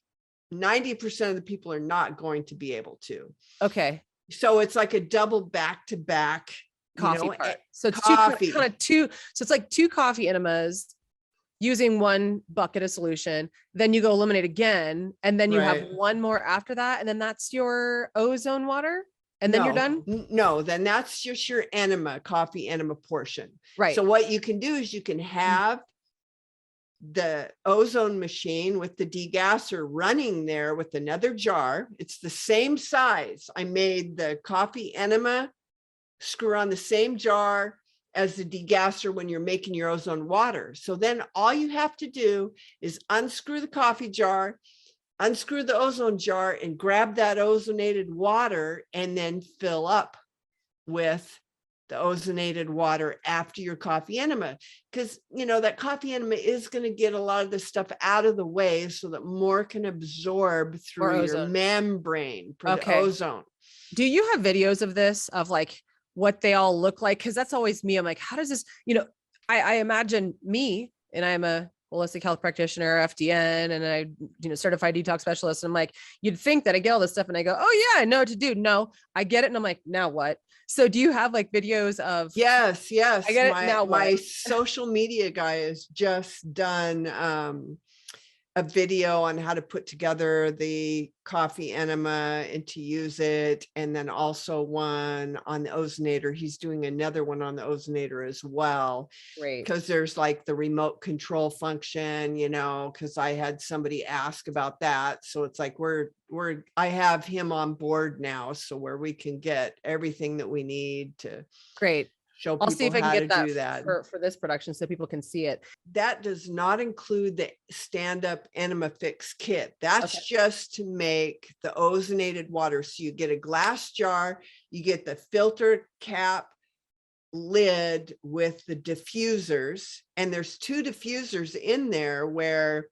90% of the people are not going to be able to. Okay. So it's like a double back-to-back coffee part. So it's coffee. So it's like 2 coffee enemas using 1 bucket of solution. Then you go eliminate again. And then you have 1 more after that. And then that's your ozone water. And then you're done? No, then that's just your coffee enema portion. Right. So what you can do is you can have the ozone machine with the degasser running there with another jar. It's the same size. I made the coffee enema screw on the same jar as the degasser when you're making your ozone water. So then all you have to do is unscrew the coffee jar, unscrew the ozone jar, and grab that ozonated water, and then fill up with the ozonated water after your coffee enema. Because, that coffee enema is going to get a lot of this stuff out of the way so that more can absorb through your membrane for the ozone. Do you have videos of this, of like what they all look like? Because that's always me. I'm like, how does this, I imagine me, and I'm a holistic health practitioner, FDN, and I, certified detox specialist. And I'm like, you'd think that I get all this stuff and I go, oh yeah, I know what to do. No, I get it. And I'm like, now what? So do you have like videos of? Yes. I get it. Now what? My social media guy has just done a video on how to put together the coffee enema and to use it. And then also one on the ozonator. He's doing another one on the ozonator as well. Great. Because there's like the remote control function, because I had somebody ask about that. So it's like I have him on board now, so where we can get everything that we need to Great. Show people I'll see if I can get that for this production so people can see it. That does not include the stand-up enema fix kit. That's just to make the ozonated water. So you get a glass jar, you get the filter cap lid with the diffusers, and there's 2 diffusers in there where,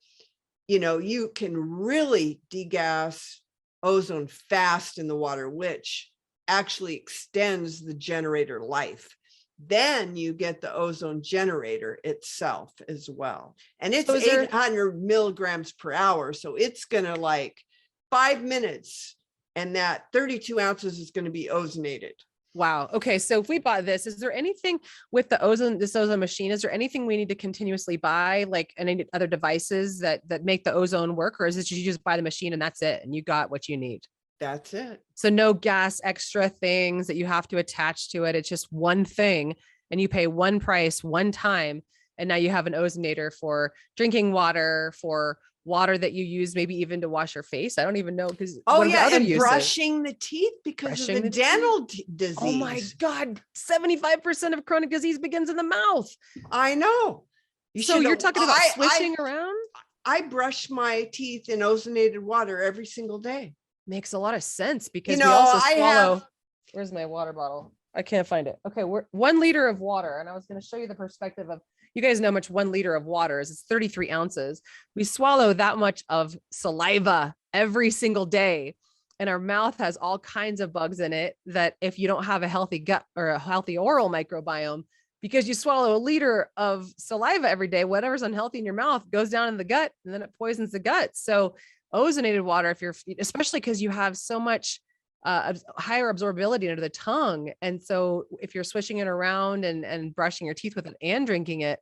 you can really degas ozone fast in the water, which actually extends the generator life. Then you get the ozone generator itself as well. And it's 800 milligrams per hour. So it's going to like 5 minutes, and that 32 ounces is going to be ozonated. Wow. Okay. So if we bought this, is there anything with this ozone machine? Is there anything we need to continuously buy, like any other devices that make the ozone work? Or is it you just buy the machine and that's it, and you got what you need? That's it. So no gas extra things that you have to attach to it. It's just one thing, and you pay one price one time. And now you have an ozonator for drinking water, for water that you use maybe even to wash your face. I don't even know, because and brushing the teeth because of the dental disease. Oh my God. 75% of chronic disease begins in the mouth. I know. So you're talking about swishing around? I brush my teeth in ozonated water every single day. Makes a lot of sense because we also swallow. Where's my water bottle? I can't find it. Okay, we're 1 liter of water. And I was going to show you the perspective of, you guys know how much 1 liter of water is. It's 33 ounces. We swallow that much of saliva every single day. And our mouth has all kinds of bugs in it that if you don't have a healthy gut or a healthy oral microbiome, because you swallow a liter of saliva every day, whatever's unhealthy in your mouth goes down in the gut and then it poisons the gut. So ozonated water, if you're, especially because you have so much higher absorbability under the tongue. And so if you're swishing it around and brushing your teeth with it and drinking it,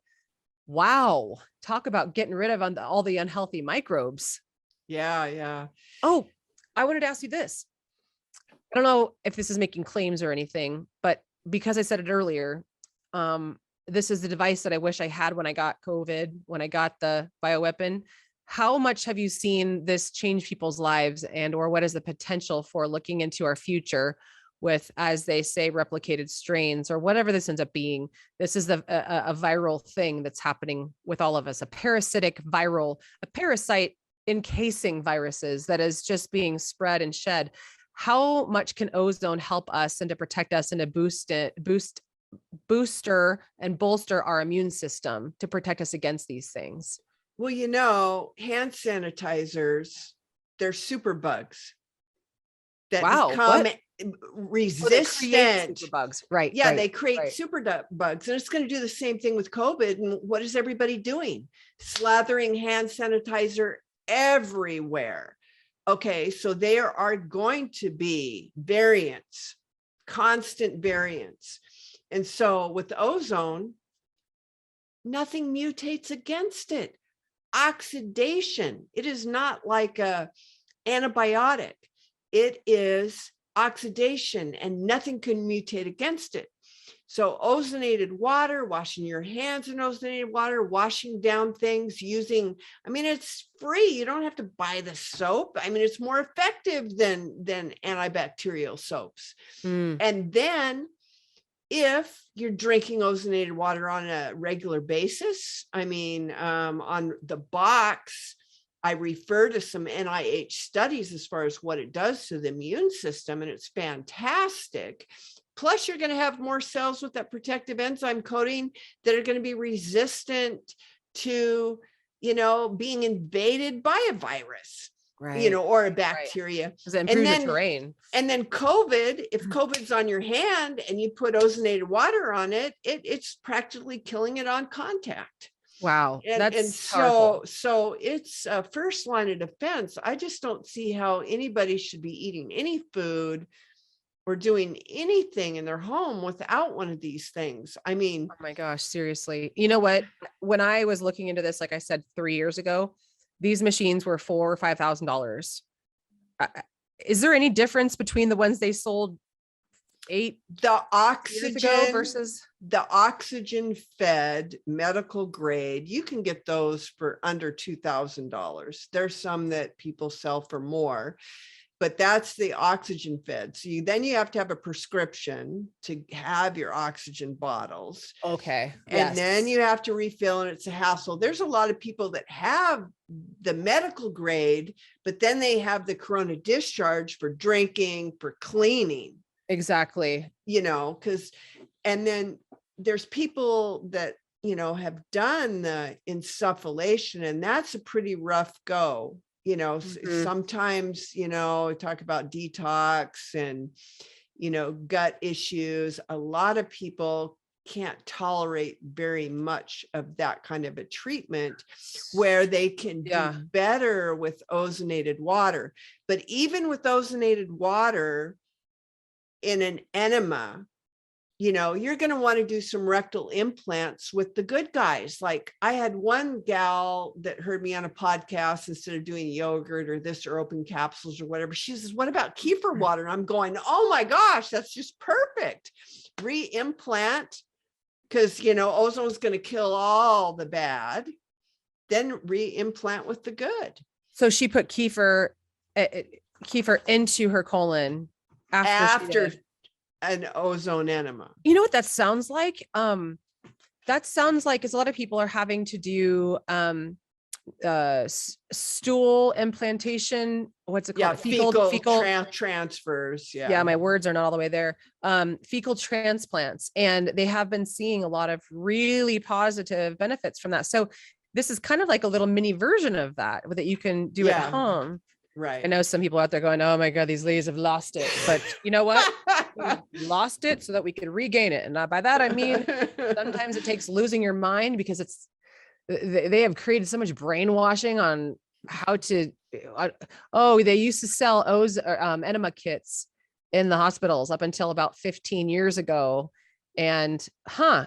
wow, talk about getting rid of all the unhealthy microbes. Yeah. Oh, I wanted to ask you this. I don't know if this is making claims or anything, but because I said it earlier, this is the device that I wish I had when I got COVID, when I got the bioweapon. How much have you seen this change people's lives, and or what is the potential for looking into our future with, as they say, replicated strains or whatever this ends up being? This is a viral thing that's happening with all of us, a parasitic viral, a parasite encasing viruses that is just being spread and shed. How much can ozone help us and to protect us and to booster and bolster our immune system to protect us against these things? Well, hand sanitizers, they're super bugs that become resistant. Super bugs, right? Yeah, they create super bugs, and it's going to do the same thing with COVID. And what is everybody doing? Slathering hand sanitizer everywhere. Okay, so there are going to be variants, constant variants. And so with ozone, nothing mutates against it. Oxidation. It is not like a antibiotic. It is oxidation and nothing can mutate against it. So ozonated water, washing your hands in ozonated water, washing down things using, it's free. You don't have to buy the soap. It's more effective than antibacterial soaps. And then if you're drinking ozonated water on a regular basis, on the box, I refer to some NIH studies as far as what it does to the immune system, and it's fantastic. Plus, you're going to have more cells with that protective enzyme coating that are going to be resistant to, being invaded by a virus. Right. Or a bacteria. Because it improves your terrain. And then COVID, if COVID's on your hand and you put ozonated water on it, it's practically killing it on contact. Wow. So it's a first line of defense. I just don't see how anybody should be eating any food or doing anything in their home without one of these things. Oh my gosh, seriously. You know what? When I was looking into this, like I said, 3 years ago, these machines were $4,000 or $5,000. Is there any difference between the ones they sold 8 years ago versus the oxygen fed medical grade? You can get those for under $2,000. There's some that people sell for more, but that's the oxygen fed. So then you have to have a prescription to have your oxygen bottles. Okay. And then you have to refill, and it's a hassle. There's a lot of people that have the medical grade, but then they have the corona discharge for drinking, for cleaning. Exactly. And then there's people that, have done the insufflation, and that's a pretty rough go. Sometimes, we talk about detox and, gut issues. A lot of people can't tolerate very much of that kind of a treatment, where they can do better with ozonated water. But even with ozonated water in an enema, you're going to want to do some rectal implants with the good guys. Like I had one gal that heard me on a podcast, instead of doing yogurt or this or open capsules or whatever, she says, what about kefir water? And I'm going, oh my gosh, that's just perfect. Re-implant, because, ozone is going to kill all the bad, then re-implant with the good. So she put kefir into her colon after an ozone enema. You know what that sounds like? that sounds like, because a lot of people are having to do stool implantation. What's it Yeah, called? Fecal transfers. Yeah, my words are not all the way there. Fecal transplants, and they have been seeing a lot of really positive benefits from that. So this is kind of like a little mini version of that you can do at home. Right. I know some people out there going, oh my God, these ladies have lost it. But you know what? We lost it so that we could regain it. And by that, I mean, sometimes it takes losing your mind, because they have created so much brainwashing on how to, they used to sell enema kits in the hospitals up until about 15 years ago. And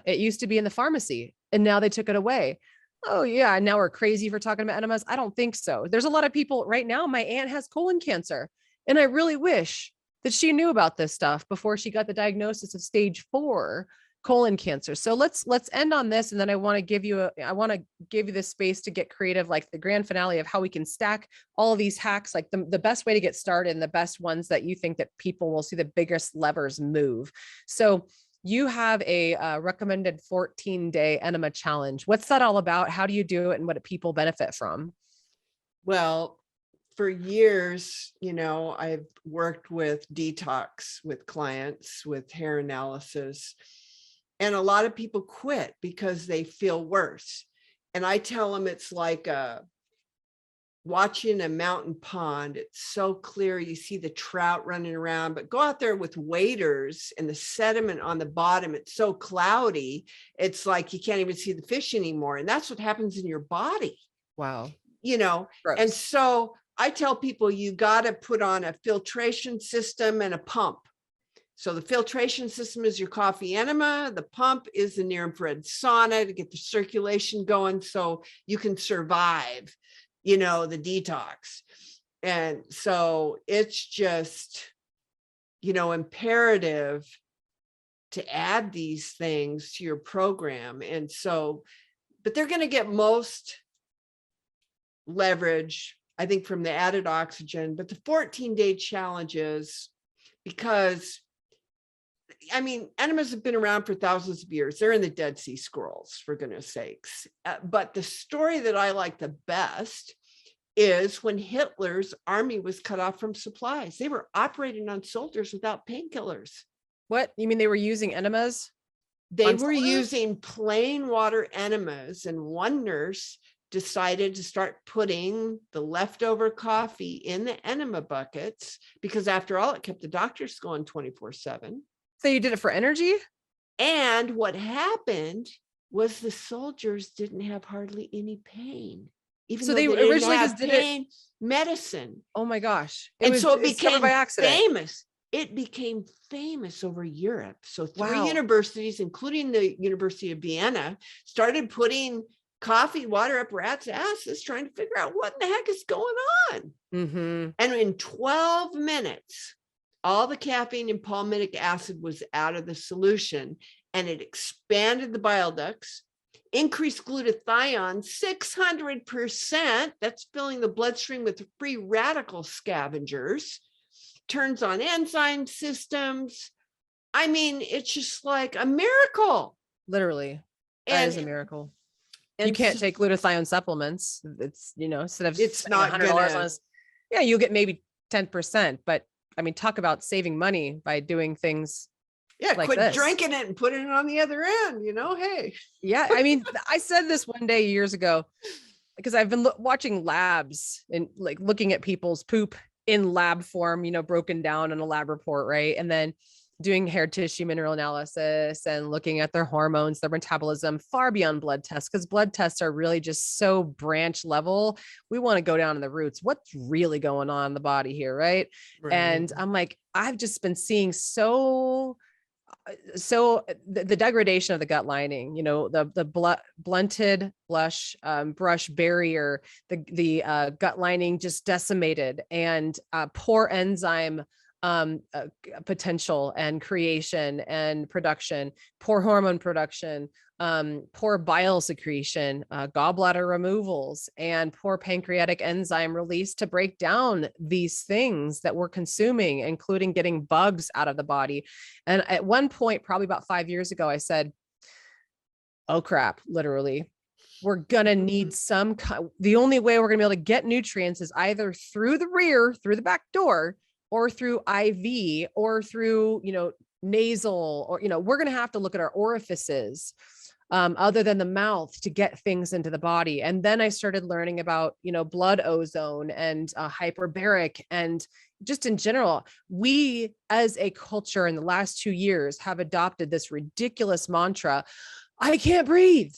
it used to be in the pharmacy, and now they took it away. Oh yeah, now we're crazy for talking about enemas. I don't think so. There's a lot of people right now. My aunt has colon cancer, and I really wish that she knew about this stuff before she got the diagnosis of stage 4 colon cancer. So let's end on this, and then I want to give you this space to get creative, like the grand finale of how we can stack all of these hacks, like the best way to get started and the best ones that you think that people will see the biggest levers move. So you have a recommended 14-day enema challenge. What's that all about? How do you do it, and what do people benefit from? Well, for years, I've worked with detox with clients with hair analysis, and a lot of people quit because they feel worse. And I tell them it's like watching a mountain pond. It's so clear. You see the trout running around, but go out there with waders and the sediment on the bottom. It's so cloudy. It's like you can't even see the fish anymore. And that's what happens in your body. Wow. Gross. And so I tell people you got to put on a filtration system and a pump. So the filtration system is your coffee enema. The pump is the near infrared sauna to get the circulation going so you can survive, the detox. And so it's just, imperative to add these things to your program. And so, but they're going to get most leverage, I think, from the added oxygen, but the 14-day challenges, because enemas have been around for thousands of years. They're in the Dead Sea Scrolls, for goodness sakes. But the story that I like the best is when Hitler's army was cut off from supplies. They were operating on soldiers without painkillers. What? You mean they were using enemas? They were using plain water enemas, and one nurse decided to start putting the leftover coffee in the enema buckets, because after all, it kept the doctors going 24/7. So you did it for energy? And what happened was the soldiers didn't have hardly any pain. Even so, they originally just did pain medicine. Oh my gosh. It became by accident. Famous. It became famous over Europe. So 3 universities, including the University of Vienna, started putting coffee water up rats' asses, trying to figure out what in the heck is going on. Mm-hmm. And in 12 minutes, all the caffeine and palmitic acid was out of the solution, and it expanded the bile ducts, increased glutathione 600%. That's filling the bloodstream with free radical scavengers, turns on enzyme systems. It's just like a miracle. Literally. That is a miracle. You can't take glutathione supplements. It's, instead of it's not $100 on you'll get maybe 10%, but talk about saving money by doing things. Yeah, like quit drinking it and putting it on the other end, hey. Yeah, I said this one day years ago, because I've been watching labs and like looking at people's poop in lab form, broken down in a lab report, right? And then doing hair tissue mineral analysis and looking at their hormones, their metabolism, far beyond blood tests, because blood tests are really just so branch level. We want to go down to the roots. What's really going on in the body here, right? And I'm like, I've just been seeing so the degradation of the gut lining, the blunted brush barrier, the gut lining just decimated, and poor enzyme potential and creation and production, poor hormone production, poor bile secretion, gallbladder removals, and poor pancreatic enzyme release to break down these things that we're consuming, including getting bugs out of the body. And at one point, probably about 5 years ago, I said, oh crap, literally. We're gonna need the only way we're gonna be able to get nutrients is either through the rear, through the back door, or through IV, or through, nasal, or, we're gonna have to look at our orifices, other than the mouth, to get things into the body. And then I started learning about, blood ozone and hyperbaric, and just in general, we as a culture in the last 2 years have adopted this ridiculous mantra, I can't breathe.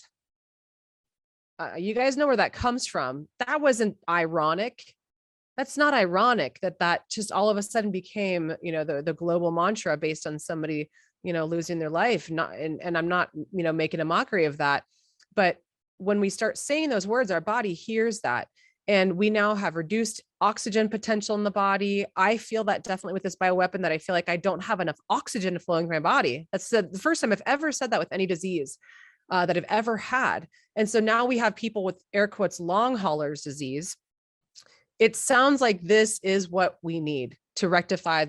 You guys know where that comes from. That wasn't ironic. That's not ironic that just all of a sudden became, the global mantra based on somebody, losing their life. And I'm not, making a mockery of that. But when we start saying those words, our body hears that. And we now have reduced oxygen potential in the body. I feel that definitely with this bioweapon, that I feel like I don't have enough oxygen flowing through my body. That's the first time I've ever said that with any disease that I've ever had. And so now we have people with, air quotes, long haulers disease. It sounds like this is what we need to rectify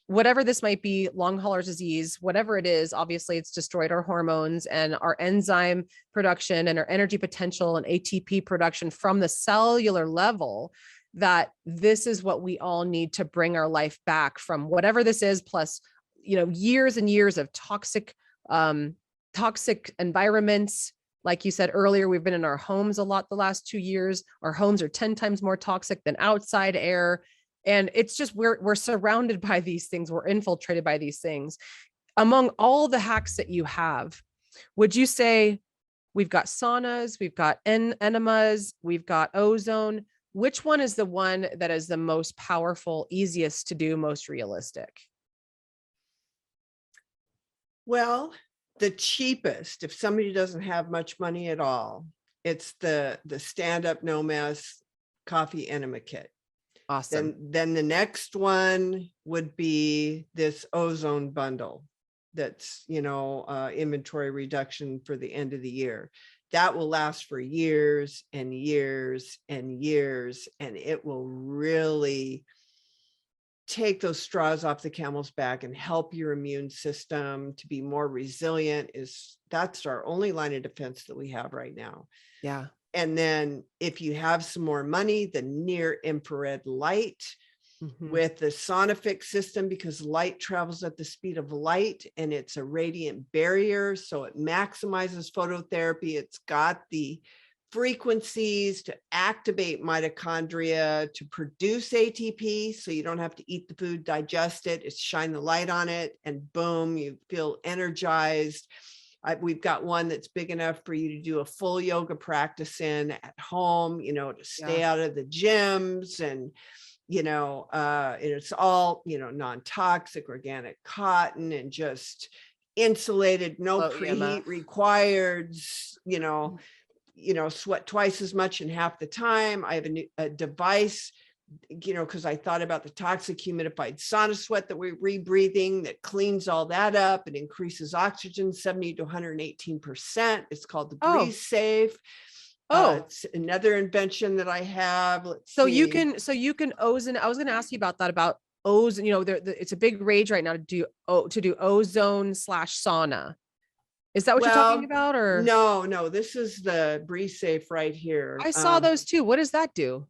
whatever this might be, long haulers disease, whatever it is. Obviously it's destroyed our hormones and our enzyme production and our energy potential and ATP production from the cellular level, that this is what we all need to bring our life back from whatever this is, plus, years and years of toxic environments. Like you said earlier, we've been in our homes a lot the last 2 years. Our homes are 10 times more toxic than outside air. And it's just, we're surrounded by these things. We're infiltrated by these things. Among all the hacks that you have, would you say we've got saunas, we've got enemas, we've got ozone? Which one is the one that is the most powerful, easiest to do, most realistic? Well, the cheapest, if somebody doesn't have much money at all, it's the stand-up no mess coffee enema kit. Awesome. Then the next one would be this ozone bundle. That's, inventory reduction for the end of the year. That will last for years and years and years, and it will really take those straws off the camel's back and help your immune system to be more resilient. That's our only line of defense that we have right now. Yeah. And then if you have some more money, the near infrared light with the Sonifix system, because light travels at the speed of light and it's a radiant barrier. So it maximizes phototherapy. It's got the frequencies to activate mitochondria to produce ATP. So you don't have to eat the food, digest it. It's shine the light on it and boom, you feel energized. We've got one that's big enough for you to do a full yoga practice in at home, to stay out of the gyms, and, it's all, non-toxic, organic cotton, and just insulated, no preheat required, sweat twice as much in half the time. I have a device, because I thought about the toxic humidified sauna sweat that we're rebreathing, that cleans all that up and increases oxygen 70 to 118%. It's called the Breeze Safe. It's another invention that I have. You can ozone. I was going to ask you about that, about ozone. It's a big rage right now to do ozone / sauna. Is that what you're talking about? Or no, this is the Breeze Safe right here. I saw those too. What does that do?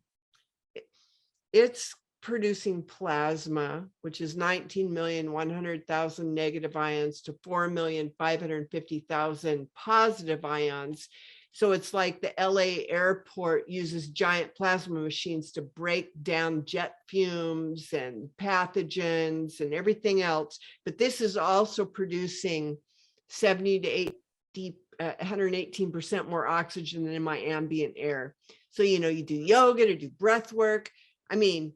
It's producing plasma, which is 19,100,000 negative ions to 4,550,000 positive ions. So it's like the LA airport uses giant plasma machines to break down jet fumes and pathogens and everything else. But this is also producing 70 to 118% more oxygen than in my ambient air. So, you do yoga, to do breath work. I mean,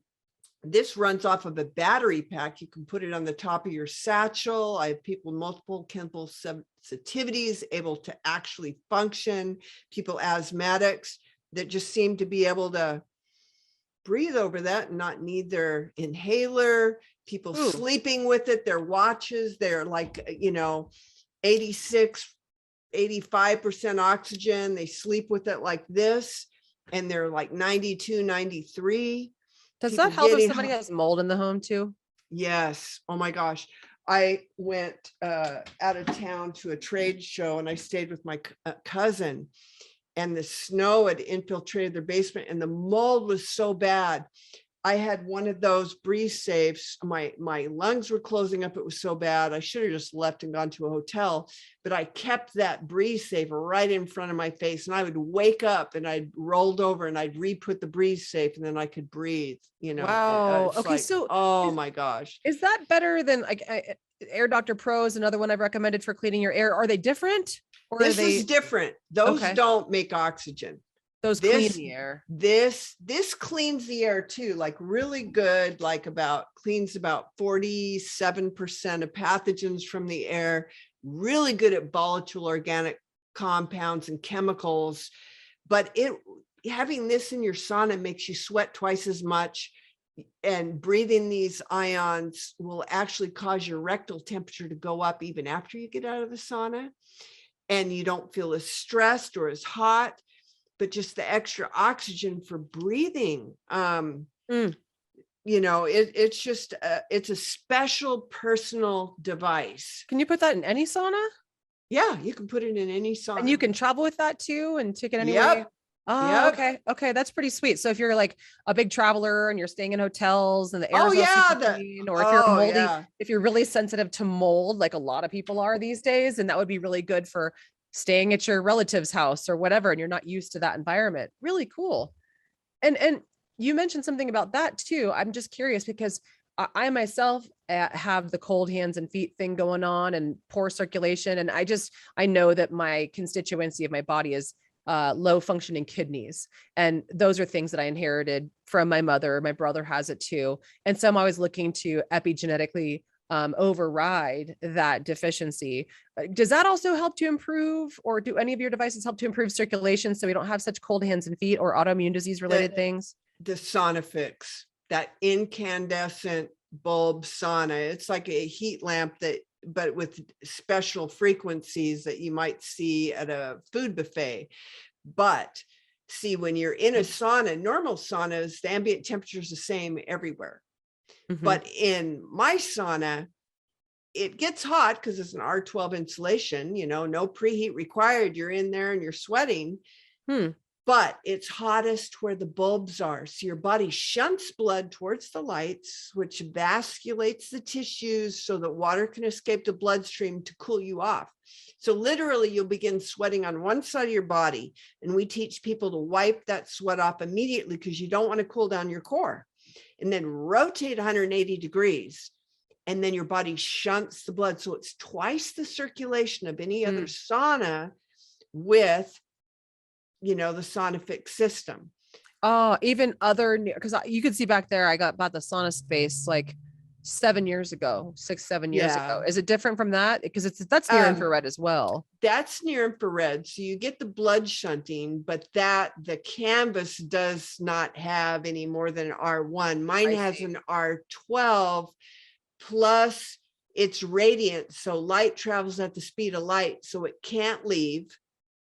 this runs off of a battery pack. You can put it on the top of your satchel. I have people with multiple chemical sensitivities able to actually function, people asthmatics that just seem to be able to breathe over that and not need their inhaler, people sleeping with it, their watches, they're like, 86, 85% oxygen. They sleep with it like this, and they're like 92, 93. Does that help if somebody has mold in the home too? Yes. Oh my gosh. I went out of town to a trade show, and I stayed with my cousin, and the snow had infiltrated their basement, and the mold was so bad. I had one of those breeze safes. My lungs were closing up. It was so bad. I should have just left and gone to a hotel, but I kept that breeze safe right in front of my face. And I would wake up and I'd rolled over and I'd re-put the breeze safe, and then I could breathe, you know. Wow. It's Okay. like, So oh my gosh. is that better than like Air Doctor Pro is another one I've recommended for cleaning your air? Are they different, or This are they is different. Those okay? don't make oxygen. Those clean the air. This cleans the air too, like really good, like cleans about 47% of pathogens from the air, really good at volatile organic compounds and chemicals. But having this in your sauna makes you sweat twice as much, and breathing these ions will actually cause your rectal temperature to go up even after you get out of the sauna, and you don't feel as stressed or as hot. But just the extra oxygen for breathing, you know, it's just, it's a special personal device. Can you put that in any sauna? Yeah, you can put it in any sauna. And you can travel with that too and take it anywhere. Yep. Oh, Yep. okay. Okay. That's pretty sweet. So if you're like a big traveler and you're staying in hotels and the air Oh, is yeah, super clean, or if you're oh, moldy, yeah. if you're really sensitive to mold, like a lot of people are these days, and that would be really good for staying at your relative's house or whatever, and you're not used to that environment. Really cool. And you mentioned something about that too. I'm just curious because I myself have the cold hands and feet thing going on and poor circulation. And I know that my constituency of my body is low functioning kidneys. And those are things that I inherited from my mother. My brother has it too. And so I'm always looking to epigenetically override that deficiency. Does that also help to improve, or do any of your devices help to improve circulation so we don't have such cold hands and feet or autoimmune disease related things? The Sonifix, that incandescent bulb sauna, it's like a heat lamp but with special frequencies that you might see at a food buffet. But see, when you're in a sauna, normal saunas, the ambient temperature is the same everywhere. But in my sauna, it gets hot because it's an R12 insulation, you know, no preheat required. You're in there and you're sweating, but it's hottest where the bulbs are. So your body shunts blood towards the lights, which vasculates the tissues so that water can escape the bloodstream to cool you off. So literally you'll begin sweating on one side of your body. And we teach people to wipe that sweat off immediately because you don't want to cool down your core. And then rotate 180 degrees. And then your body shunts the blood. So it's twice the circulation of any other sauna with, you know, the Sonifix system. Oh, even other, because you could see back there, I bought the sauna space like 7 years ago, 6-7 years ago. Is it different from that? Because that's near infrared as well. That's near infrared. So you get the blood shunting, but the canvas does not have any more than R1. Mine has an R12 plus it's radiant. So light travels at the speed of light. So it can't leave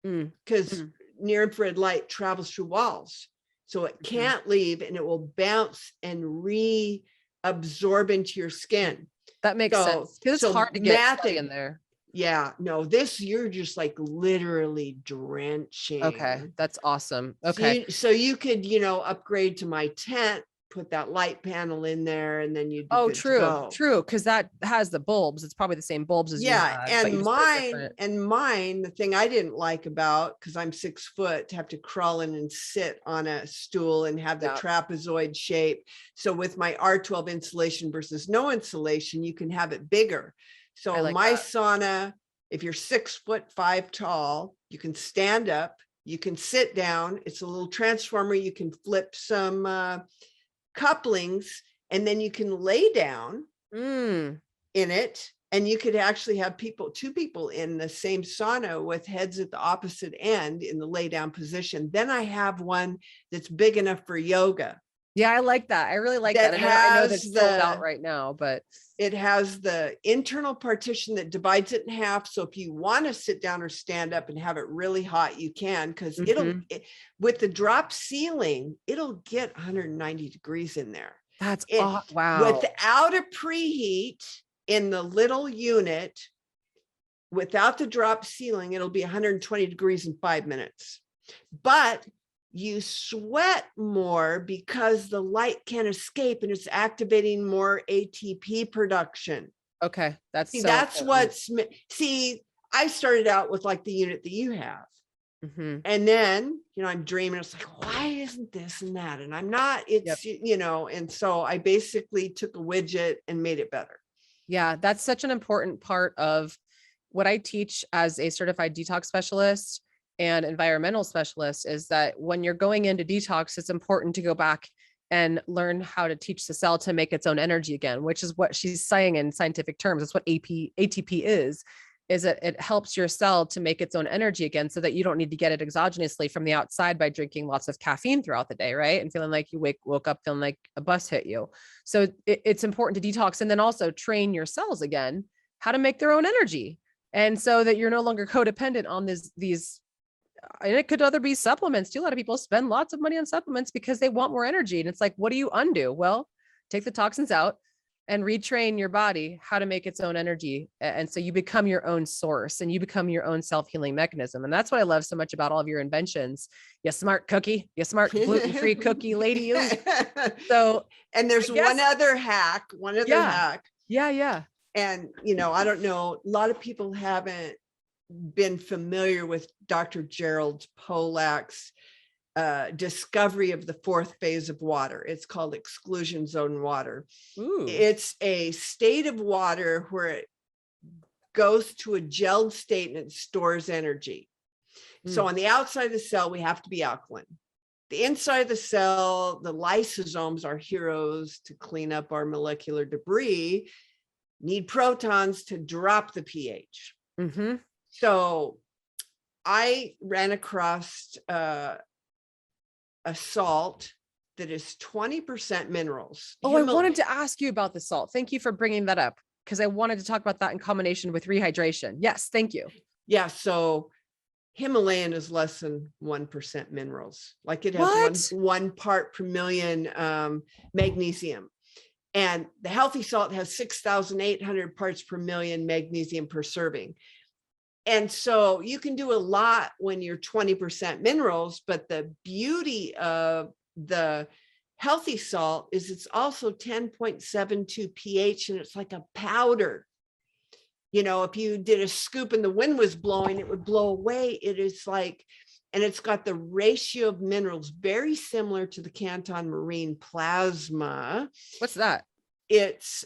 because near infrared light travels through walls. So it can't leave, and it will bounce and reabsorb into your skin. That makes sense. Because it's hard to get in there. Yeah, no, you're just like literally drenching. Okay, that's awesome. Okay. So you could, you know, upgrade to my tent, put that light panel in there, and then you'd be good to go. True, because that has the bulbs. It's probably the same bulbs as and mine, the thing I didn't like about, because I'm 6 foot, to have to crawl in and sit on a stool and have the trapezoid shape. So with my R12 insulation versus no insulation, you can have it bigger. So my sauna, if you're 6'5" tall, you can stand up, you can sit down. It's a little transformer. You can flip some couplings, and then you can lay down in it, and you could actually have two people in the same sauna with heads at the opposite end in the lay down position. Then I have one that's big enough for yoga. Yeah, I like that. I really like that. And I know that's sold out right now, but it has the internal partition that divides it in half. So if you want to sit down or stand up and have it really hot, you can, because with the drop ceiling, it'll get 190 degrees in there. That's wow. Without a preheat, in the little unit, without the drop ceiling, it'll be 120 degrees in 5 minutes. But you sweat more because the light can't escape and it's activating more ATP production. Okay. That's See, so that's important. see, I started out with like the unit that you have. Mhm. And then, I'm dreaming, it's like, why isn't this and that? And I'm not, it's, and so I basically took a widget and made it better. Yeah, that's such an important part of what I teach as a certified detox specialist and environmental specialist, is that when you're going into detox, it's important to go back and learn how to teach the cell to make its own energy again, which is what she's saying in scientific terms. That's what ATP is that it helps your cell to make its own energy again, so that you don't need to get it exogenously from the outside by drinking lots of caffeine throughout the day, right? And feeling like you woke up feeling like a bus hit you. So it's important to detox, and then also train your cells again how to make their own energy. And so that you're no longer codependent on these, and it could other be supplements too. A lot of people spend lots of money on supplements because they want more energy. And it's like, what do you undo? Well, take the toxins out and retrain your body how to make its own energy. And so you become your own source and you become your own self-healing mechanism. And that's what I love so much about all of your inventions. You smart cookie, you smart gluten-free cookie lady. You. So, and there's one other hack. Yeah. And, I don't know, a lot of people haven't been familiar with Dr. Gerald Pollack's discovery of the fourth phase of water. It's called exclusion zone water. Ooh. It's a state of water where it goes to a gelled state and it stores energy. So on the outside of the cell, we have to be alkaline. The inside of the cell, the lysosomes, our heroes to clean up our molecular debris, need protons to drop the pH. Mm-hmm. So I ran across a salt that is 20% minerals. Oh, I wanted to ask you about the salt. Thank you for bringing that up, because I wanted to talk about that in combination with rehydration. Yes, thank you. Yeah, so Himalayan is less than 1% minerals. Like it has one part per million magnesium. And the healthy salt has 6,800 parts per million magnesium per serving. And so you can do a lot when you're 20% minerals, but the beauty of the healthy salt is it's also 10.72 pH and it's like a powder. If you did a scoop and the wind was blowing, it would blow away. It is like, and it's got the ratio of minerals very similar to the Canton marine plasma. What's that? It's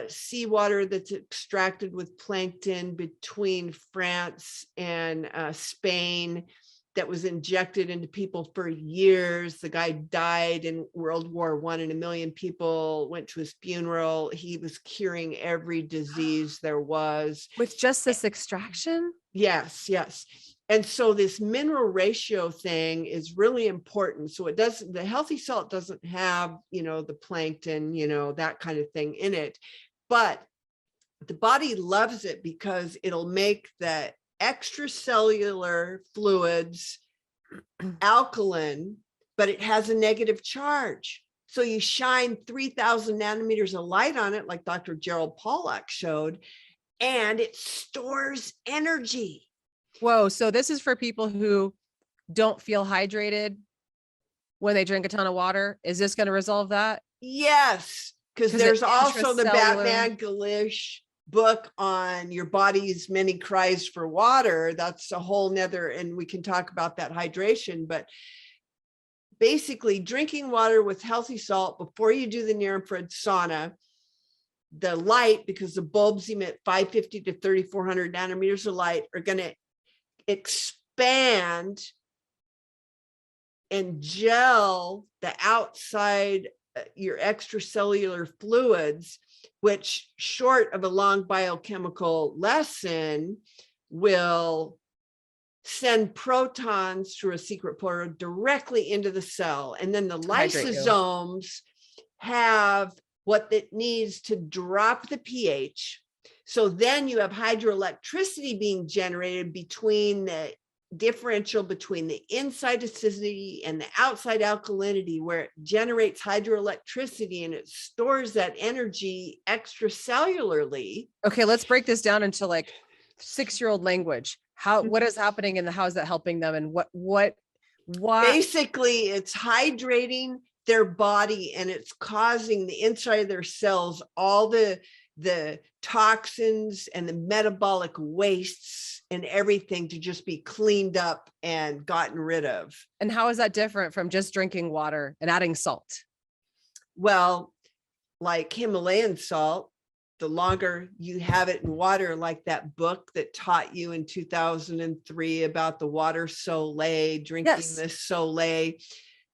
seawater that's extracted with plankton between France and Spain that was injected into people for years. The guy died in World War I and 1 million people went to his funeral. He was curing every disease there was. With just this extraction? Yes. And so this mineral ratio thing is really important. So the healthy salt doesn't have, the plankton, that kind of thing in it, but the body loves it because it'll make the extracellular fluids alkaline, but it has a negative charge. So you shine 3,000 nanometers of light on it, like Dr. Gerald Pollack showed, and it stores energy. Whoa. So this is for people who don't feel hydrated when they drink a ton of water. Is this going to resolve that? Yes. Because there's also the Batman Galish book on your body's many cries for water. That's a whole nother, and we can talk about that hydration, but basically drinking water with healthy salt before you do the near infrared sauna, the light, because the bulbs emit 550 to 3,400 nanometers of light, are going to expand and gel the outside, your extracellular fluids, which short of a long biochemical lesson will send protons through a secret portal directly into the cell. And then the lysosomes have what it needs to drop the pH. So then you have hydroelectricity being generated between the differential between the inside acidity and the outside alkalinity, where it generates hydroelectricity and it stores that energy extracellularly. Okay, let's break this down into like 6-year-old language. What is happening and how is that helping them? And what basically it's hydrating their body, and it's causing the inside of their cells, all the toxins and the metabolic wastes and everything, to just be cleaned up and gotten rid of. And how is that different from just drinking water and adding salt? Well, like Himalayan salt, the longer you have it in water, like that book that taught you in 2003 about the water Soleil, drinking the Soleil,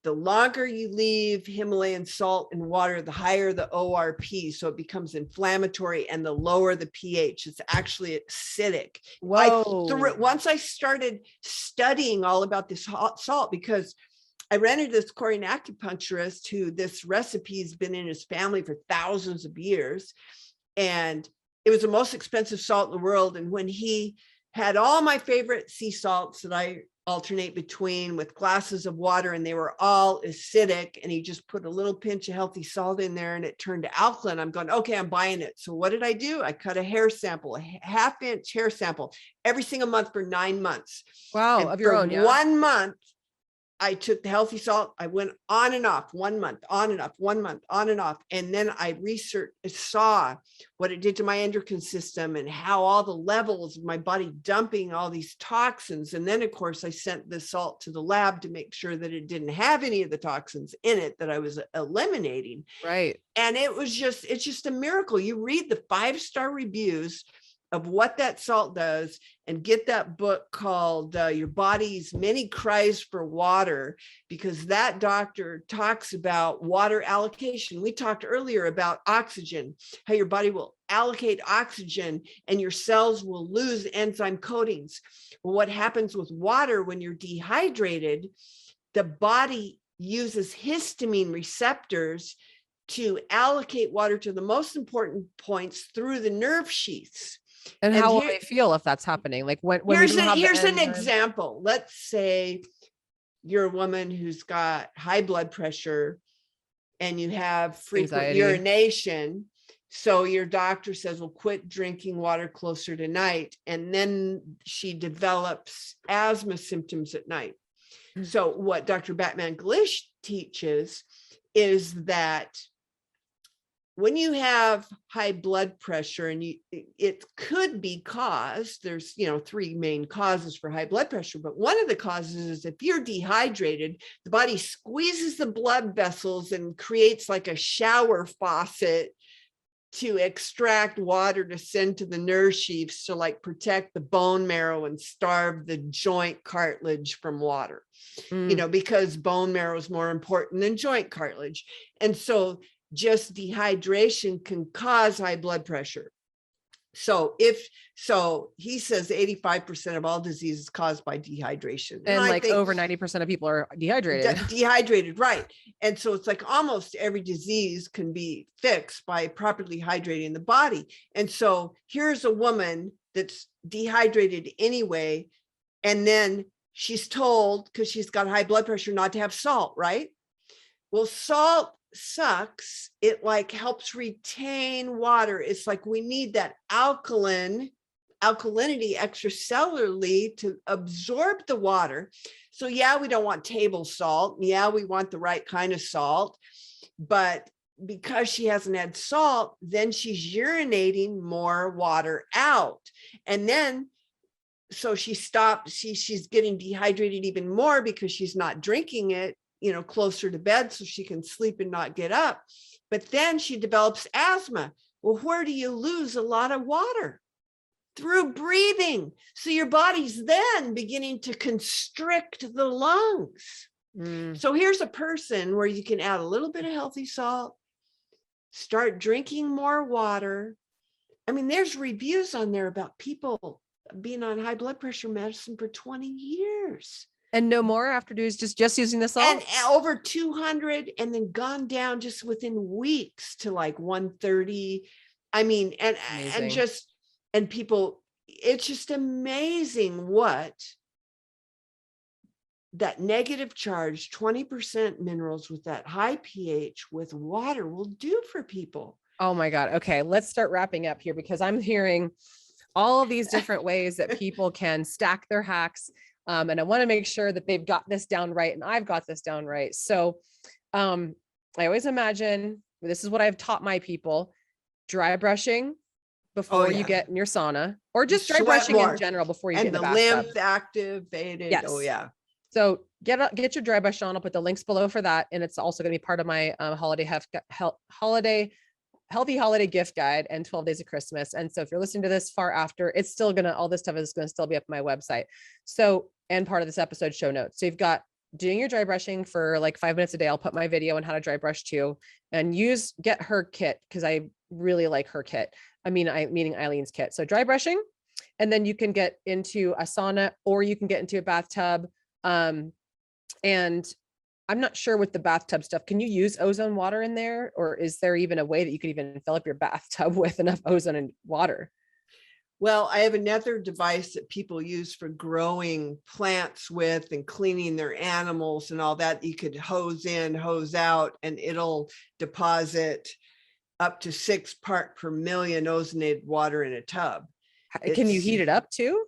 the longer you leave Himalayan salt in water, the higher the ORP. So it becomes inflammatory, and the lower the pH. It's actually acidic. Whoa. Once I started studying all about this hot salt, because I ran into this Korean acupuncturist who this recipe has been in his family for thousands of years. And it was the most expensive salt in the world. And when he had all my favorite sea salts that I alternate between with glasses of water, and they were all acidic, and he just put a little pinch of healthy salt in there and it turned to alkaline, I'm going, okay, I'm buying it. So what did I do? I cut a hair sample, a half-inch hair sample every single month for 9 months. Wow. And of your own. Yeah. 1 month, I took the healthy salt. I went on and off 1 month, on and off, 1 month, on and off. And then I saw what it did to my endocrine system and how all the levels of my body dumping all these toxins. And then, of course, I sent the salt to the lab to make sure that it didn't have any of the toxins in it that I was eliminating. Right. And it's just a miracle. You read the 5-star reviews of what that salt does, and get that book called Your Body's Many Cries for Water, because that doctor talks about water allocation. We talked earlier about oxygen, how your body will allocate oxygen and your cells will lose enzyme coatings. Well, what happens with water when you're dehydrated, the body uses histamine receptors to allocate water to the most important points through the nerve sheaths. And how will they feel if that's happening? Like when here's an example. Let's say you're a woman who's got high blood pressure and you have frequent urination. So your doctor says, well, quit drinking water closer to night. And then she develops asthma symptoms at night. So what Dr. Batman Glish teaches is that when you have high blood pressure, and it could be caused, there's 3 main causes for high blood pressure, but one of the causes is if you're dehydrated, the body squeezes the blood vessels and creates like a shower faucet to extract water to send to the nerve sheaths to like protect the bone marrow and starve the joint cartilage from water, because bone marrow is more important than joint cartilage. And so just dehydration can cause high blood pressure. So he says 85% of all diseases caused by dehydration. And like over 90% of people are dehydrated. Dehydrated, right. And so it's like almost every disease can be fixed by properly hydrating the body. And so here's a woman that's dehydrated anyway, and then she's told, because she's got high blood pressure, not to have salt, right? Well, salt sucks. It like helps retain water. It's like we need that alkalinity extracellularly to absorb the water. So yeah, we don't want table salt. Yeah, we want the right kind of salt. But because she hasn't had salt, then she's urinating more water out. And then so she stopped, she's getting dehydrated even more because she's not drinking it, closer to bed so she can sleep and not get up. But then she develops asthma. Well, where do you lose a lot of water? Through breathing. So your body's then beginning to constrict the lungs. So here's a person where you can add a little bit of healthy salt, start drinking more water. I mean, there's reviews on there about people being on high blood pressure medicine for 20 years. And no more after just using the salt? And over 200, and then gone down just within weeks to like 130. I mean, and people, it's just amazing what that negative charge, 20% minerals with that high pH with water will do for people. Oh my God. Okay. Let's start wrapping up here because I'm hearing all of these different ways that people can stack their hacks. And I want to make sure that they've got this down right. And I've got this down right. So I always imagine, this is what I've taught my people, dry brushing before you get in your sauna, or just dry brushing more in general before you get in the bathtub. And the lymph activated. Yes. Oh yeah. So get your dry brush on. I'll put the links below for that. And it's also going to be part of my healthy holiday gift guide and 12 days of Christmas. And so if you're listening to this far after, it's still all this stuff is going to still be up on my website. So, and part of this episode show notes. So you've got doing your dry brushing for like 5 minutes a day. I'll put my video on how to dry brush too, and get her kit, because I really like her kit. Meaning Eileen's kit. So dry brushing, and then you can get into a sauna or you can get into a bathtub. And I'm not sure with the bathtub stuff. Can you use ozone water in there? Or is there even a way that you could even fill up your bathtub with enough ozone and water? Well, I have another device that people use for growing plants with and cleaning their animals and all that. You could hose in, hose out, and it'll deposit up to 6 parts per million ozonated water in a tub. Can you heat it up too?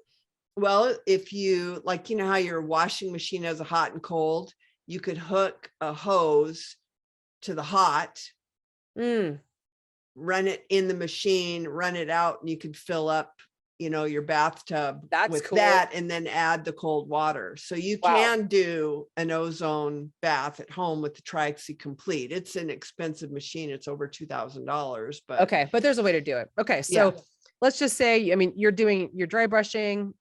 Well, if you how your washing machine has a hot and cold, you could hook a hose to the hot, run it in the machine, run it out, and you could fill up, your bathtub with that, and then add the cold water. So you can do an ozone bath at home with the Trixie Complete. It's an expensive machine. It's over $2,000, but okay. But there's a way to do it. Okay. So let's just say, you're doing your dry brushing.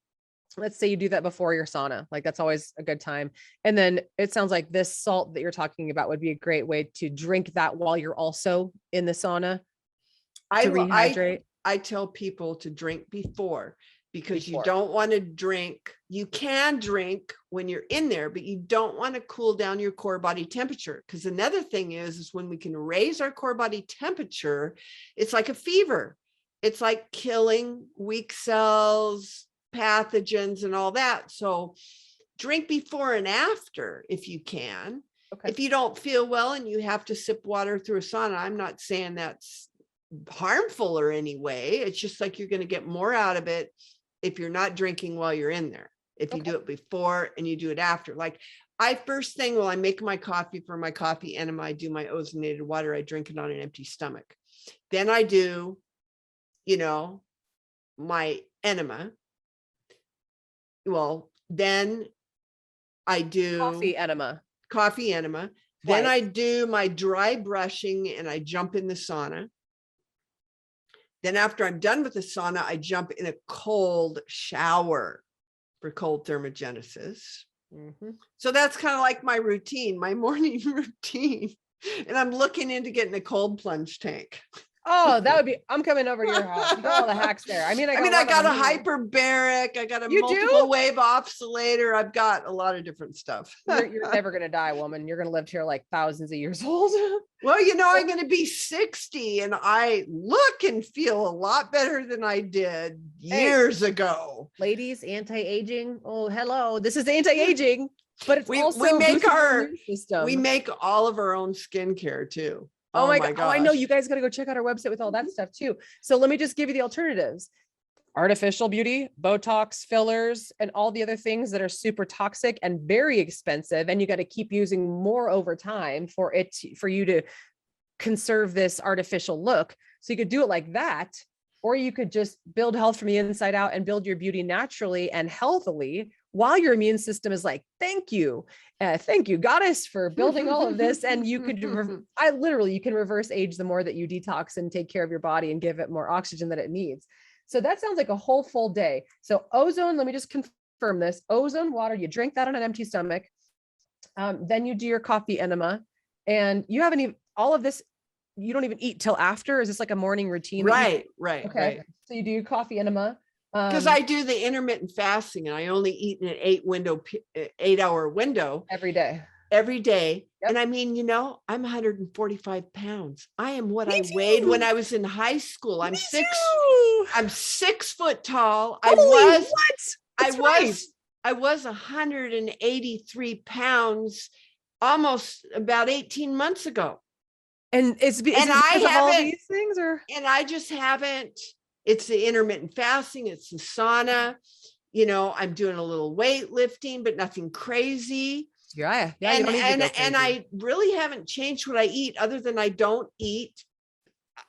Let's say you do that before your sauna. Like that's always a good time. And then it sounds like this salt that you're talking about would be a great way to drink that while you're also in the sauna to rehydrate. I tell people to drink before, because you don't want to drink. You can drink when you're in there, but you don't want to cool down your core body temperature. Because another thing is when we can raise our core body temperature, it's like a fever. It's like killing weak cells, pathogens, and all that. So drink before and after if you can. Okay. If you don't feel well and you have to sip water through a sauna, I'm not saying that's harmful or any way. It's just like you're going to get more out of it if you're not drinking while you're in there. If you do it before and you do it after. Like first thing, while I make my coffee for my coffee enema, I do my ozonated water. I drink it on an empty stomach. Then I do, my enema. Well, then I do coffee enema. Then I do my dry brushing and I jump in the sauna. Then after I'm done with the sauna, I jump in a cold shower for cold thermogenesis. So that's kind of like my routine, my morning routine. And I'm looking into getting a cold plunge tank. Oh, I'm coming over to your house. You got all the hacks there. I got a hyperbaric. I got a multiple wave oscillator. I've got a lot of different stuff. You're never going to die, woman. You're going to live here like thousands of years old. Well, I'm going to be 60 and I look and feel a lot better than I did years ago. Ladies, anti-aging. Oh, hello. This is anti-aging, but it's also we make all of our own skincare too. Oh my God. Oh, I know. You guys got to go check out our website with all that stuff too. So let me just give you the alternatives. Artificial beauty, Botox, fillers, and all the other things that are super toxic and very expensive. And you got to keep using more over time for you to conserve this artificial look. So you could do it like that, or you could just build health from the inside out and build your beauty naturally and healthily while your immune system is like, thank you, goddess, for building all of this. And you could, you can reverse age the more that you detox and take care of your body and give it more oxygen that it needs. So that sounds like a whole full day. So ozone, let me just confirm this. Ozone water, you drink that on an empty stomach. Then you do your coffee enema, and you haven't even, all of this, you don't even eat till after. Is this like a morning routine? Right. Okay. Right. So you do your coffee enema. Because I do the intermittent fasting and I only eat in an 8-hour window every day. Yep. And I'm 145 pounds. I am what I weighed when I was in high school. I'm 6 foot tall. I was I was 183 pounds almost about 18 months ago. And is it because of all these things, or? And I just haven't, it's the intermittent fasting, it's the sauna, you know, I'm doing a little weightlifting, but nothing crazy. Yeah. And, you don't need to go and I really haven't changed what I eat, other than I don't eat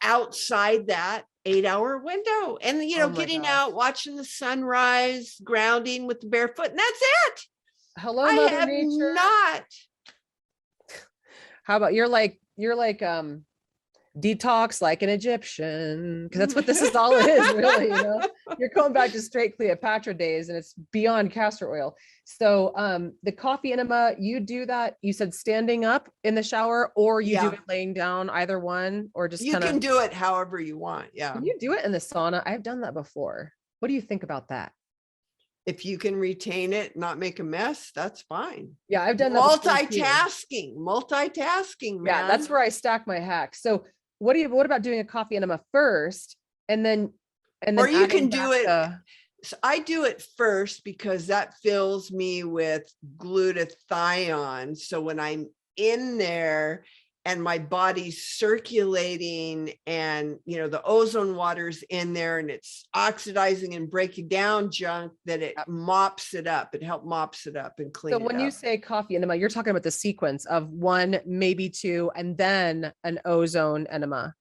outside that 8-hour window. And, you know, getting out, watching the sunrise, grounding with the barefoot, and that's it. Hello, Mother Nature. Not. How about you're like detox like an Egyptian, because that's what this is all it is, really. You know, you're going back to straight Cleopatra days, and it's beyond castor oil. So the coffee enema, you do that, you said standing up in the shower, or you do it laying down, either one, or just you can do it however you want. Yeah. Can you do it in the sauna? I've done that before. What do you think about that? If you can retain it, not make a mess, that's fine. Yeah, I've done multitasking, man. Yeah, that's where I stack my hacks. So what about doing a coffee enema first, and then or you can do it. So I do it first because that fills me with glutathione. So when I'm in there and my body's circulating, and, you know, the ozone water's in there and it's oxidizing and breaking down junk, that it mops it up. It helps mops it up and clean it up. So when you say coffee enema, you're talking about the sequence of 1, maybe 2, and then an ozone enema.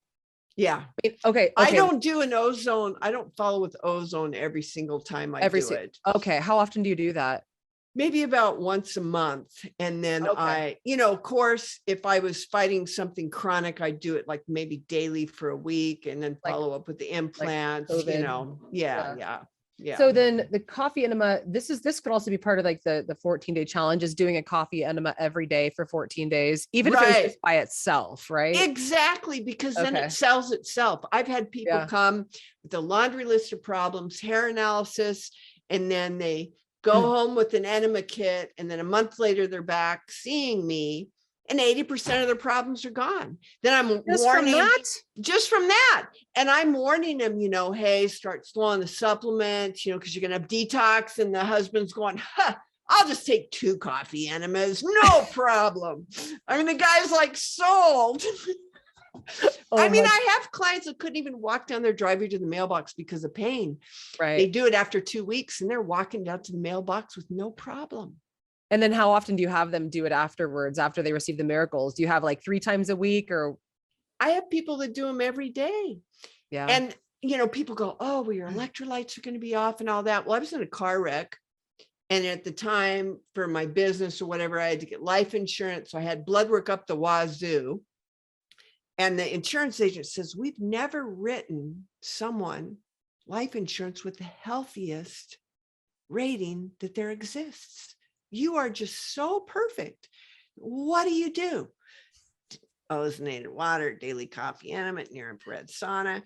Yeah. Okay. I don't do an ozone. I don't follow with ozone every single time I do it. Okay. How often do you do that? Maybe about once a month. And then I, you know, of course, if I was fighting something chronic, I'd do it like maybe daily for a week, and then follow up with the implants, you know. Yeah. So then the coffee enema, this could also be part of like the 14-day challenge, is doing a coffee enema every day for 14 days, even if it's just by itself, right? Exactly, because then it sells itself. I've had people come with a laundry list of problems, hair analysis, and then they go home with an enema kit, and then a month later they're back seeing me, and 80% of their problems are gone. Then I'm warning just from that. And I'm warning them, you know, hey, start slowing the supplements, you know, because you're going to have detox. And the husband's going, I'll just take 2 coffee enemas. No problem. I mean, the guy's like sold. I mean, I have clients that couldn't even walk down their driveway to the mailbox because of pain. Right. They do it after 2 weeks, and they're walking down to the mailbox with no problem. And then how often do you have them do it afterwards, after they receive the miracles? Do you have like 3 times a week, or? I have people that do them every day. Yeah. And, you know, people go, oh, well, your electrolytes are going to be off and all that. Well, I was in a car wreck. And at the time, for my business or whatever, I had to get life insurance. So I had blood work up the wazoo. And the insurance agent says, we've never written someone life insurance with the healthiest rating that there exists. You are just so perfect. What do you do? Ozonated water, daily coffee enema, near infrared sauna,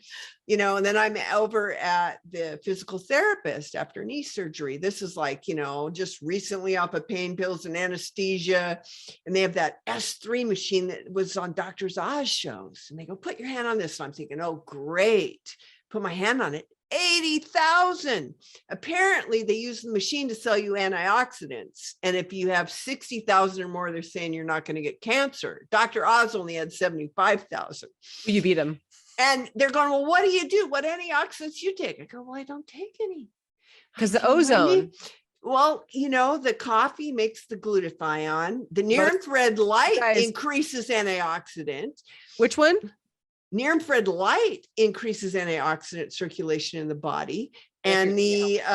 you know. And then I'm over at the physical therapist after knee surgery. This is like, you know, just recently off of pain pills and anesthesia. And they have that S3 machine that was on Dr. Oz shows. And they go, put your hand on this. And I'm thinking, oh, great. Put my hand on it. 80,000. Apparently they use the machine to sell you antioxidants. And if you have 60,000 or more, they're saying you're not going to get cancer. Dr. Oz only had 75,000. You beat him. And they're going, well, what do you do? What antioxidants you take? I go, well, I don't take any. Because the ozone. Well, you know, the coffee makes the glutathione. The near infrared light increases antioxidant. Which one? Near infrared light increases antioxidant circulation in the body, and the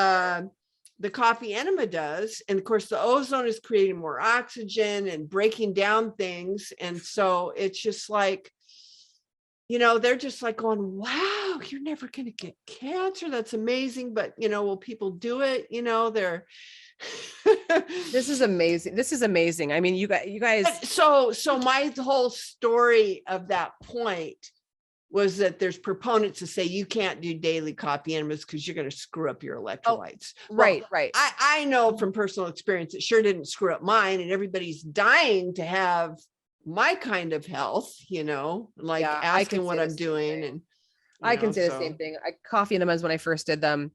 coffee enema does. And of course, the ozone is creating more oxygen and breaking down things. And so it's just like, you know, they're just like going, wow, you're never going to get cancer. That's amazing. But, you know, will people do it? You know, they're This is amazing. This is amazing. I mean, you guys. So my whole story of that point was that there's proponents to say you can't do daily coffee enemas because you're going to screw up your electrolytes. Right. I know from personal experience, it sure didn't screw up mine, and everybody's dying to have my kind of health, you know, like asking what I'm doing. And I can say the same thing. Coffee enemas, when I first did them,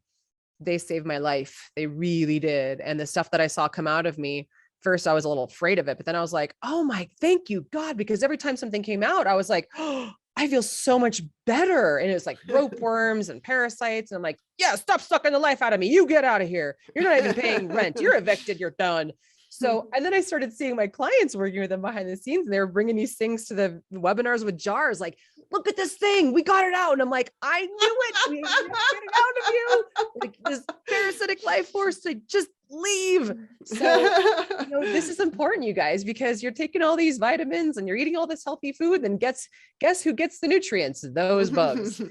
they saved my life. They really did. And the stuff that I saw come out of me, first I was a little afraid of it, but then I was like, oh my, thank you, God. Because every time something came out, I was like, oh, I feel so much better. And it was like rope worms and parasites. And I'm like, yeah, stop sucking the life out of me. You get out of here. You're not even paying rent. You're evicted. You're done. So, and then I started seeing my clients working with them behind the scenes, and they were bringing these things to the webinars with jars, like, look at this thing, we got it out. And I'm like, I knew it. We get it out of you. Like this parasitic life force to just leave. So, this is important, you guys, because you're taking all these vitamins and you're eating all this healthy food, and guess who gets the nutrients? Those bugs,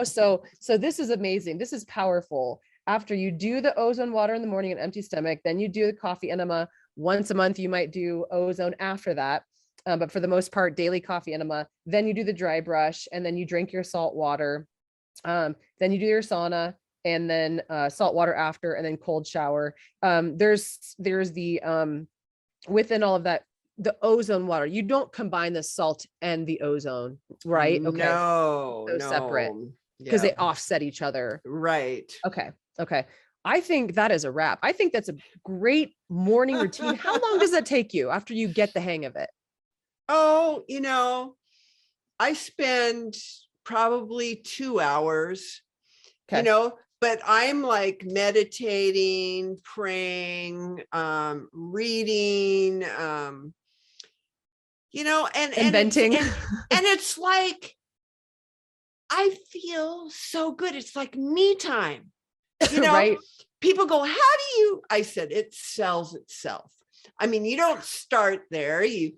so this is amazing. This is powerful. After you do the ozone water in the morning, an empty stomach, then you do the coffee enema. Once a month, you might do ozone after that. But for the most part, daily coffee enema. Then you do the dry brush, and then you drink your salt water. Then you do your sauna, and then salt water after, and then cold shower. There's the within all of that, the ozone water. You don't combine the salt and the ozone, right? Okay. No, separate, because they offset each other. Right. Okay. I think that is a wrap. I think that's a great morning routine. How long does that take you after you get the hang of it? Oh, I spend probably 2 hours, but I'm like meditating, praying, reading, and venting. and it's like, I feel so good. It's like me time. Right. People go, how do you, I said, it sells itself. I mean, you don't start there, you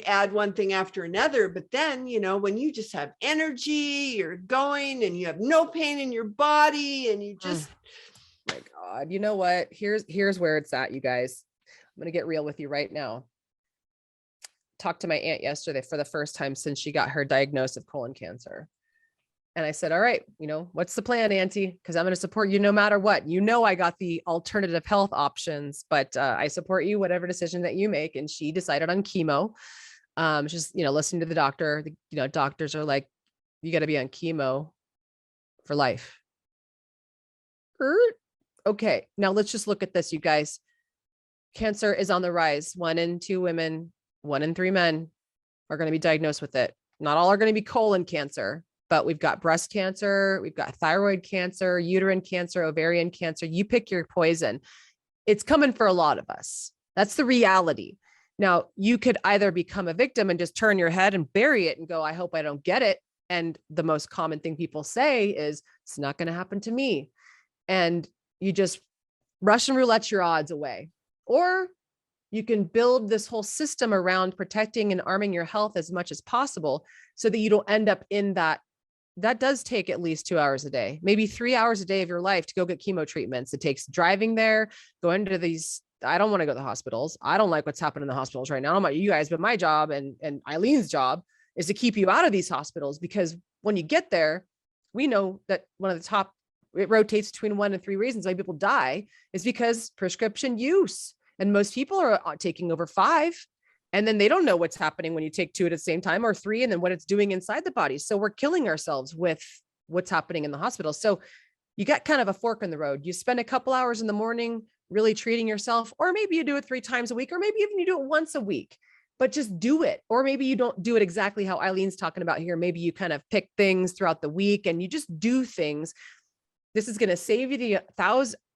add one thing after another, but then, when you just have energy, you're going and you have no pain in your body, and you just, my God, you know what? Here's where it's at, you guys. I'm going to get real with you right now. Talked to my aunt yesterday for the first time since she got her diagnosis of colon cancer. And I said, all right, what's the plan, Auntie? Because I'm going to support you no matter what. I got the alternative health options, but I support you, whatever decision that you make. And she decided on chemo. Just, listening to the doctor, doctors are like, you got to be on chemo for life. Okay. Now let's just look at this, you guys. Cancer is on the rise. 1 in 2 women, 1 in 3 men are going to be diagnosed with it. Not all are going to be colon cancer. But we've got breast cancer, we've got thyroid cancer, uterine cancer, ovarian cancer. You pick your poison. It's coming for a lot of us. That's the reality. Now, you could either become a victim and just turn your head and bury it and go, I hope I don't get it. And the most common thing people say is, it's not going to happen to me. And you just Russian roulette your odds away. Or you can build this whole system around protecting and arming your health as much as possible so that you don't end up in that. That does take at least 2 hours a day, maybe 3 hours a day of your life to go get chemo treatments. It takes driving there, going to these. I don't want to go to the hospitals. I don't like what's happening in the hospitals right now. I don't know about you guys, but my job and Eileen's job is to keep you out of these hospitals, because when you get there, we know that one of the top, it rotates between 1 and 3 reasons why people die is because prescription use. And most people are taking over 5. And then they don't know what's happening when you take 2 at the same time, or 3, and then what it's doing inside the body. So we're killing ourselves with what's happening in the hospital. So you got kind of a fork in the road. You spend a couple hours in the morning really treating yourself, or maybe you do it 3 times a week, or maybe even you do it once a week, but just do it. Or maybe you don't do it exactly how Eileen's talking about here. Maybe you kind of pick things throughout the week and you just do things. This is going to save you the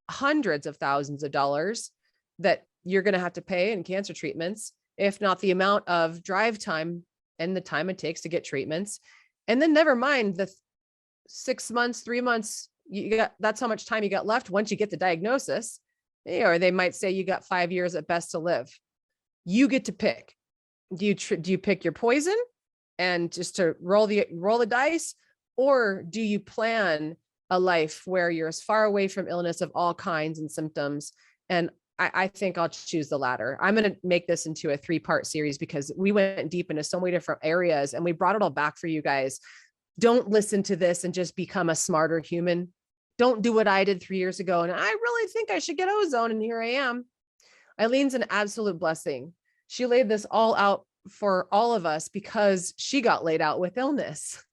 hundreds of thousands of dollars that you're going to have to pay in cancer treatments, if not the amount of drive time and the time it takes to get treatments. And then never mind the 6 months, 3 months, that's how much time you got left once you get the diagnosis. Or they might say you got 5 years at best to live. You get to pick. Do you pick your poison and just to roll the dice? Or do you plan a life where you're as far away from illness of all kinds and symptoms? And I think I'll choose the latter. I'm going to make this into a 3-part series because we went deep into so many different areas and we brought it all back for you guys. Don't listen to this and just become a smarter human. Don't do what I did 3 years ago. And I really think I should get ozone. And here I am. Eileen's an absolute blessing. She laid this all out for all of us because she got laid out with illness.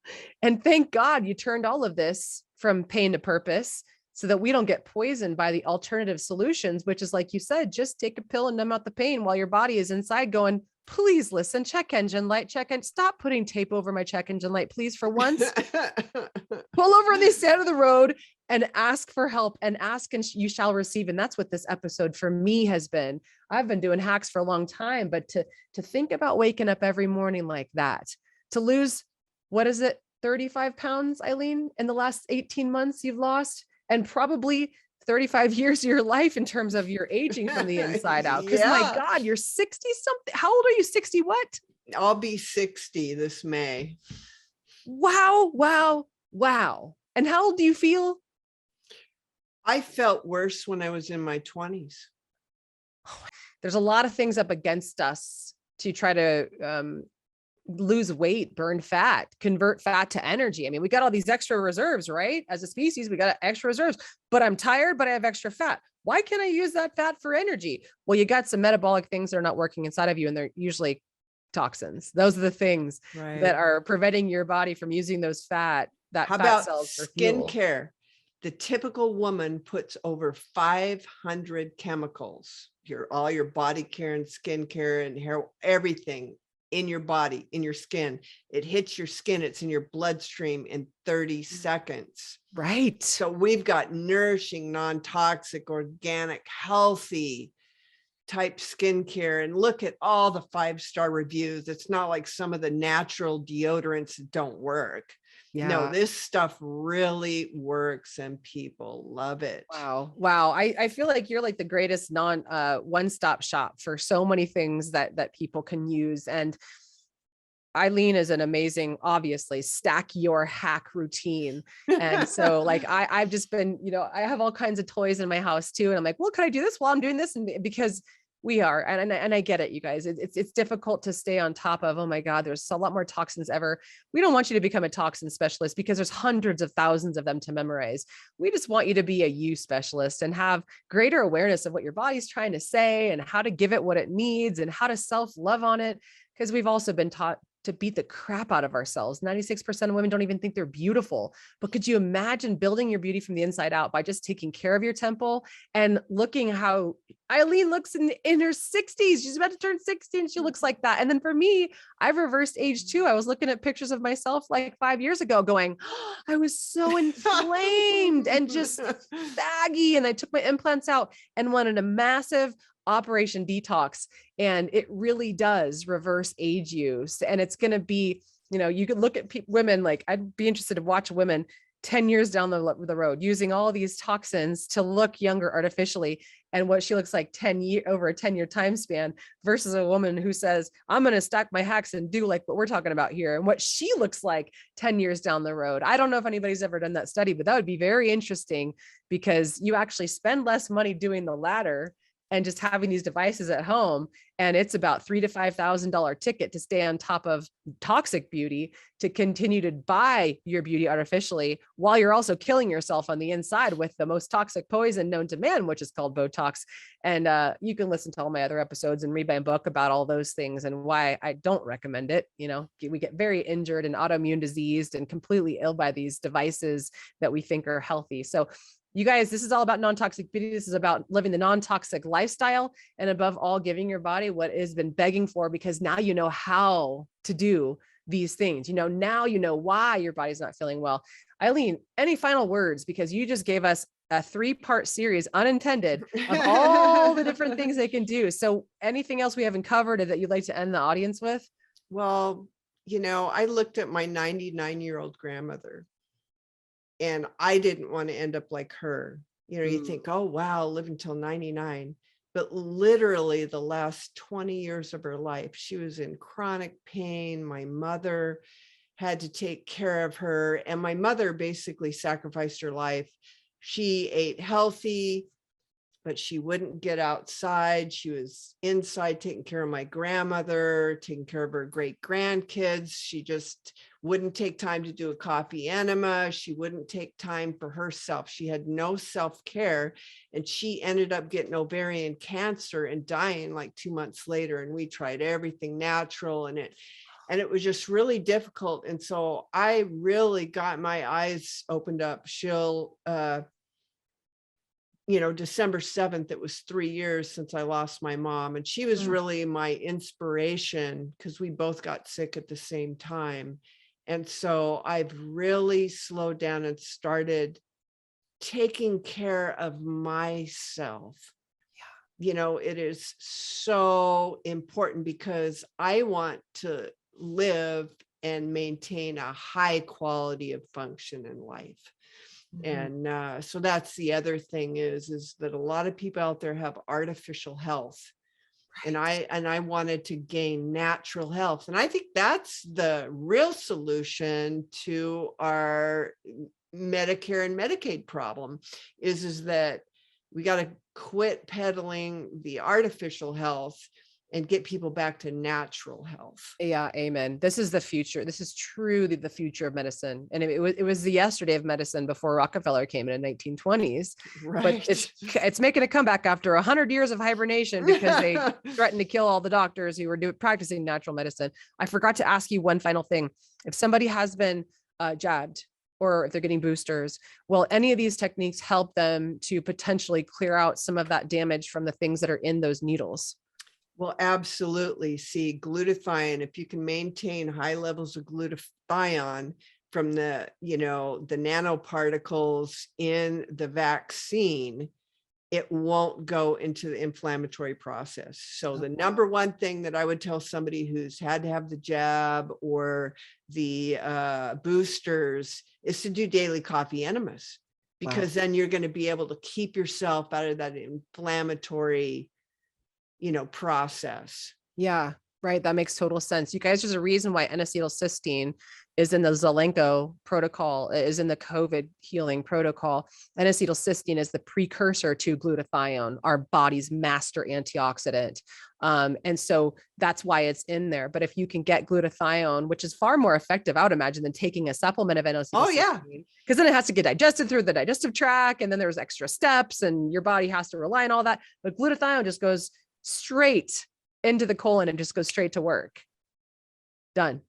And thank God you turned all of this from pain to purpose. so that we don't get poisoned by the alternative solutions, which is, like you said, just take a pill and numb out the pain while your body is inside going, please listen, check engine light, stop putting tape over my check engine light, please, for once. Pull over on the side of the road and ask for help, and ask and you shall receive. And that's what this episode for me has been. I've been doing hacks for a long time, but to think about waking up every morning like that, to lose, what is it, 35 pounds, Eileen, in the last 18 months you've lost, and probably 35 years of your life in terms of your aging from the inside out. Because my God, you're 60 something. How old are you? 60 what? I'll be 60 this May. Wow, wow, wow. And how old do you feel? I felt worse when I was in my 20s. There's a lot of things up against us to try to lose weight, burn fat, convert fat to energy. I mean, we got all these extra reserves, right? As a species, we got extra reserves, but I'm tired, but I have extra fat. Why can't I use that fat for energy? Well, you got some metabolic things that are not working inside of you, and they're usually toxins. Those are the things that are preventing your body from using those fat How about skincare? The typical woman puts over 500 chemicals, all your body care and skincare and hair, everything in your body, in your skin. It hits your skin, it's in your bloodstream in 30 seconds. Right. So we've got nourishing, non-toxic, organic, healthy type skincare, and look at all the 5-star reviews. It's not like some of the natural deodorants that don't work. Yeah. No, this stuff really works and people love it. Wow. Wow. I feel like you're like the greatest one-stop shop for so many things that people can use. And Eileen is an amazing, obviously, stack your hack routine. And so like, I've just been, I have all kinds of toys in my house too. And I'm like, well, can I do this while I'm doing this? And because we are, and I get it, you guys, it's difficult to stay on top of, oh my God, there's a lot more toxins ever. We don't want you to become a toxin specialist because there's hundreds of thousands of them to memorize. We just want you to be a you specialist and have greater awareness of what your body's trying to say and how to give it what it needs and how to self-love on it. Because we've also been taught to beat the crap out of ourselves. 96% of women don't even think they're beautiful. But could you imagine building your beauty from the inside out by just taking care of your temple and looking how Eileen looks in her 60s? She's about to turn 60 and she looks like that. And then for me, I've reversed age too. I was looking at pictures of myself like 5 years ago going, oh, I was so inflamed and just saggy. And I took my implants out and wanted a massive operation detox, and it really does reverse age use. And it's going to be, you could look at women, like I'd be interested to watch women 10 years down the road using all these toxins to look younger artificially, and what she looks like over a 10-year time span versus a woman who says, I'm going to stack my hacks and do like what we're talking about here, and what she looks like 10 years down the road. I don't know if anybody's ever done that study, but that would be very interesting because you actually spend less money doing the latter and just having these devices at home. And it's about $3,000 to $5,000 ticket to stay on top of toxic beauty, to continue to buy your beauty artificially while you're also killing yourself on the inside with the most toxic poison known to man, which is called Botox. And you can listen to all my other episodes and read my book about all those things and why I don't recommend it. We get very injured and autoimmune diseased and completely ill by these devices that we think are healthy. So you guys, this is all about non-toxic beauty. This is about living the non-toxic lifestyle, and above all, giving your body what it's been begging for, because now you know how to do these things. Now you know why your body's not feeling well. Eileen, any final words? Because you just gave us a 3-part series, unintended, of all the different things they can do. So anything else we haven't covered that you'd like to end the audience with? Well, I looked at my 99-year-old grandmother, and I didn't want to end up like her. You think, oh, wow, live until 99. But literally the last 20 years of her life, she was in chronic pain. My mother had to take care of her. And my mother basically sacrificed her life. She ate healthy, but she wouldn't get outside. She was inside taking care of my grandmother, taking care of her great grandkids. She just wouldn't take time to do a coffee enema. She wouldn't take time for herself. She had no self-care, and she ended up getting ovarian cancer and dying like 2 months later. And we tried everything natural, and it was just really difficult. And so I really got my eyes opened up. December 7th, it was 3 years since I lost my mom. And she was really my inspiration because we both got sick at the same time. And so I've really slowed down and started taking care of myself. It is so important because I want to live and maintain a high quality of function in life. And so that's the other thing is that a lot of people out there have artificial health. Right. And I wanted to gain natural health. And I think that's the real solution to our Medicare and Medicaid problem is that we got to quit peddling the artificial health and get people back to natural health. Yeah. Amen. This is the future. This is truly the future of medicine. And it was the yesterday of medicine before Rockefeller came in the 1920s, right. But it's making a comeback after 100 years of hibernation because they threatened to kill all the doctors who were practicing natural medicine. I forgot to ask you one final thing. If somebody has been jabbed, or if they're getting boosters, will any of these techniques help them to potentially clear out some of that damage from the things that are in those needles? Well, absolutely. See, glutathione, if you can maintain high levels of glutathione from the nanoparticles in the vaccine, it won't go into the inflammatory process. So the number one thing that I would tell somebody who's had to have the jab or the boosters is to do daily coffee enemas, because then you're going to be able to keep yourself out of that inflammatory process. Yeah, right. That makes total sense. You guys, there's a reason why N-acetylcysteine is in the Zelenko protocol, is in the COVID healing protocol. N-acetylcysteine is the precursor to glutathione, our body's master antioxidant. And so that's why it's in there. But if you can get glutathione, which is far more effective, I would imagine, than taking a supplement of N-acetylcysteine. Oh yeah. Because then it has to get digested through the digestive tract, and then there's extra steps and your body has to rely on all that. But glutathione just goes straight into the colon and just goes straight to work. Done.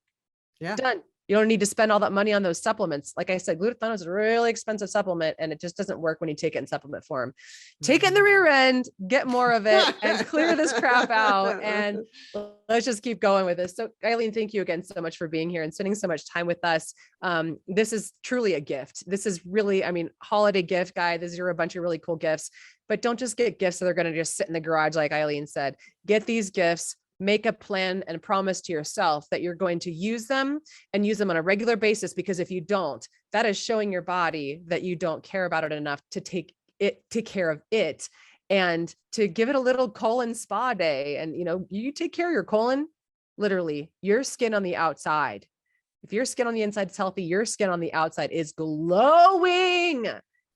Yeah. Done. You don't need to spend all that money on those supplements. Like I said, glutathione is a really expensive supplement and it just doesn't work when you take it in supplement form. Take it in the rear end, get more of it and clear this crap out. And let's just keep going with this. So Eileen, thank you again so much for being here and spending so much time with us. This is truly a gift. This is really, holiday gift guide. These are a bunch of really cool gifts, but don't just get gifts that are going to just sit in the garage. Like Eileen said, get these gifts, make a plan and promise to yourself that you're going to use them and use them on a regular basis. Because if you don't, that is showing your body that you don't care about it enough to take care of it and to give it a little colon spa day. And, you take care of your colon, literally your skin on the outside. If your skin on the inside is healthy, your skin on the outside is glowing.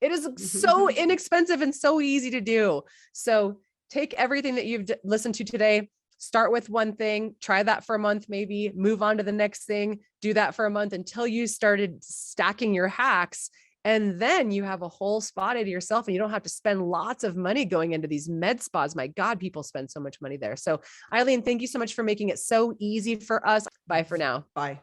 It is so inexpensive and so easy to do. So take everything that you've listened to today, start with one thing, try that for a month, maybe move on to the next thing, do that for a month until you started stacking your hacks. And then you have a whole spa day to yourself and you don't have to spend lots of money going into these med spas. My God, people spend so much money there. So Eileen, thank you so much for making it so easy for us. Bye for now. Bye.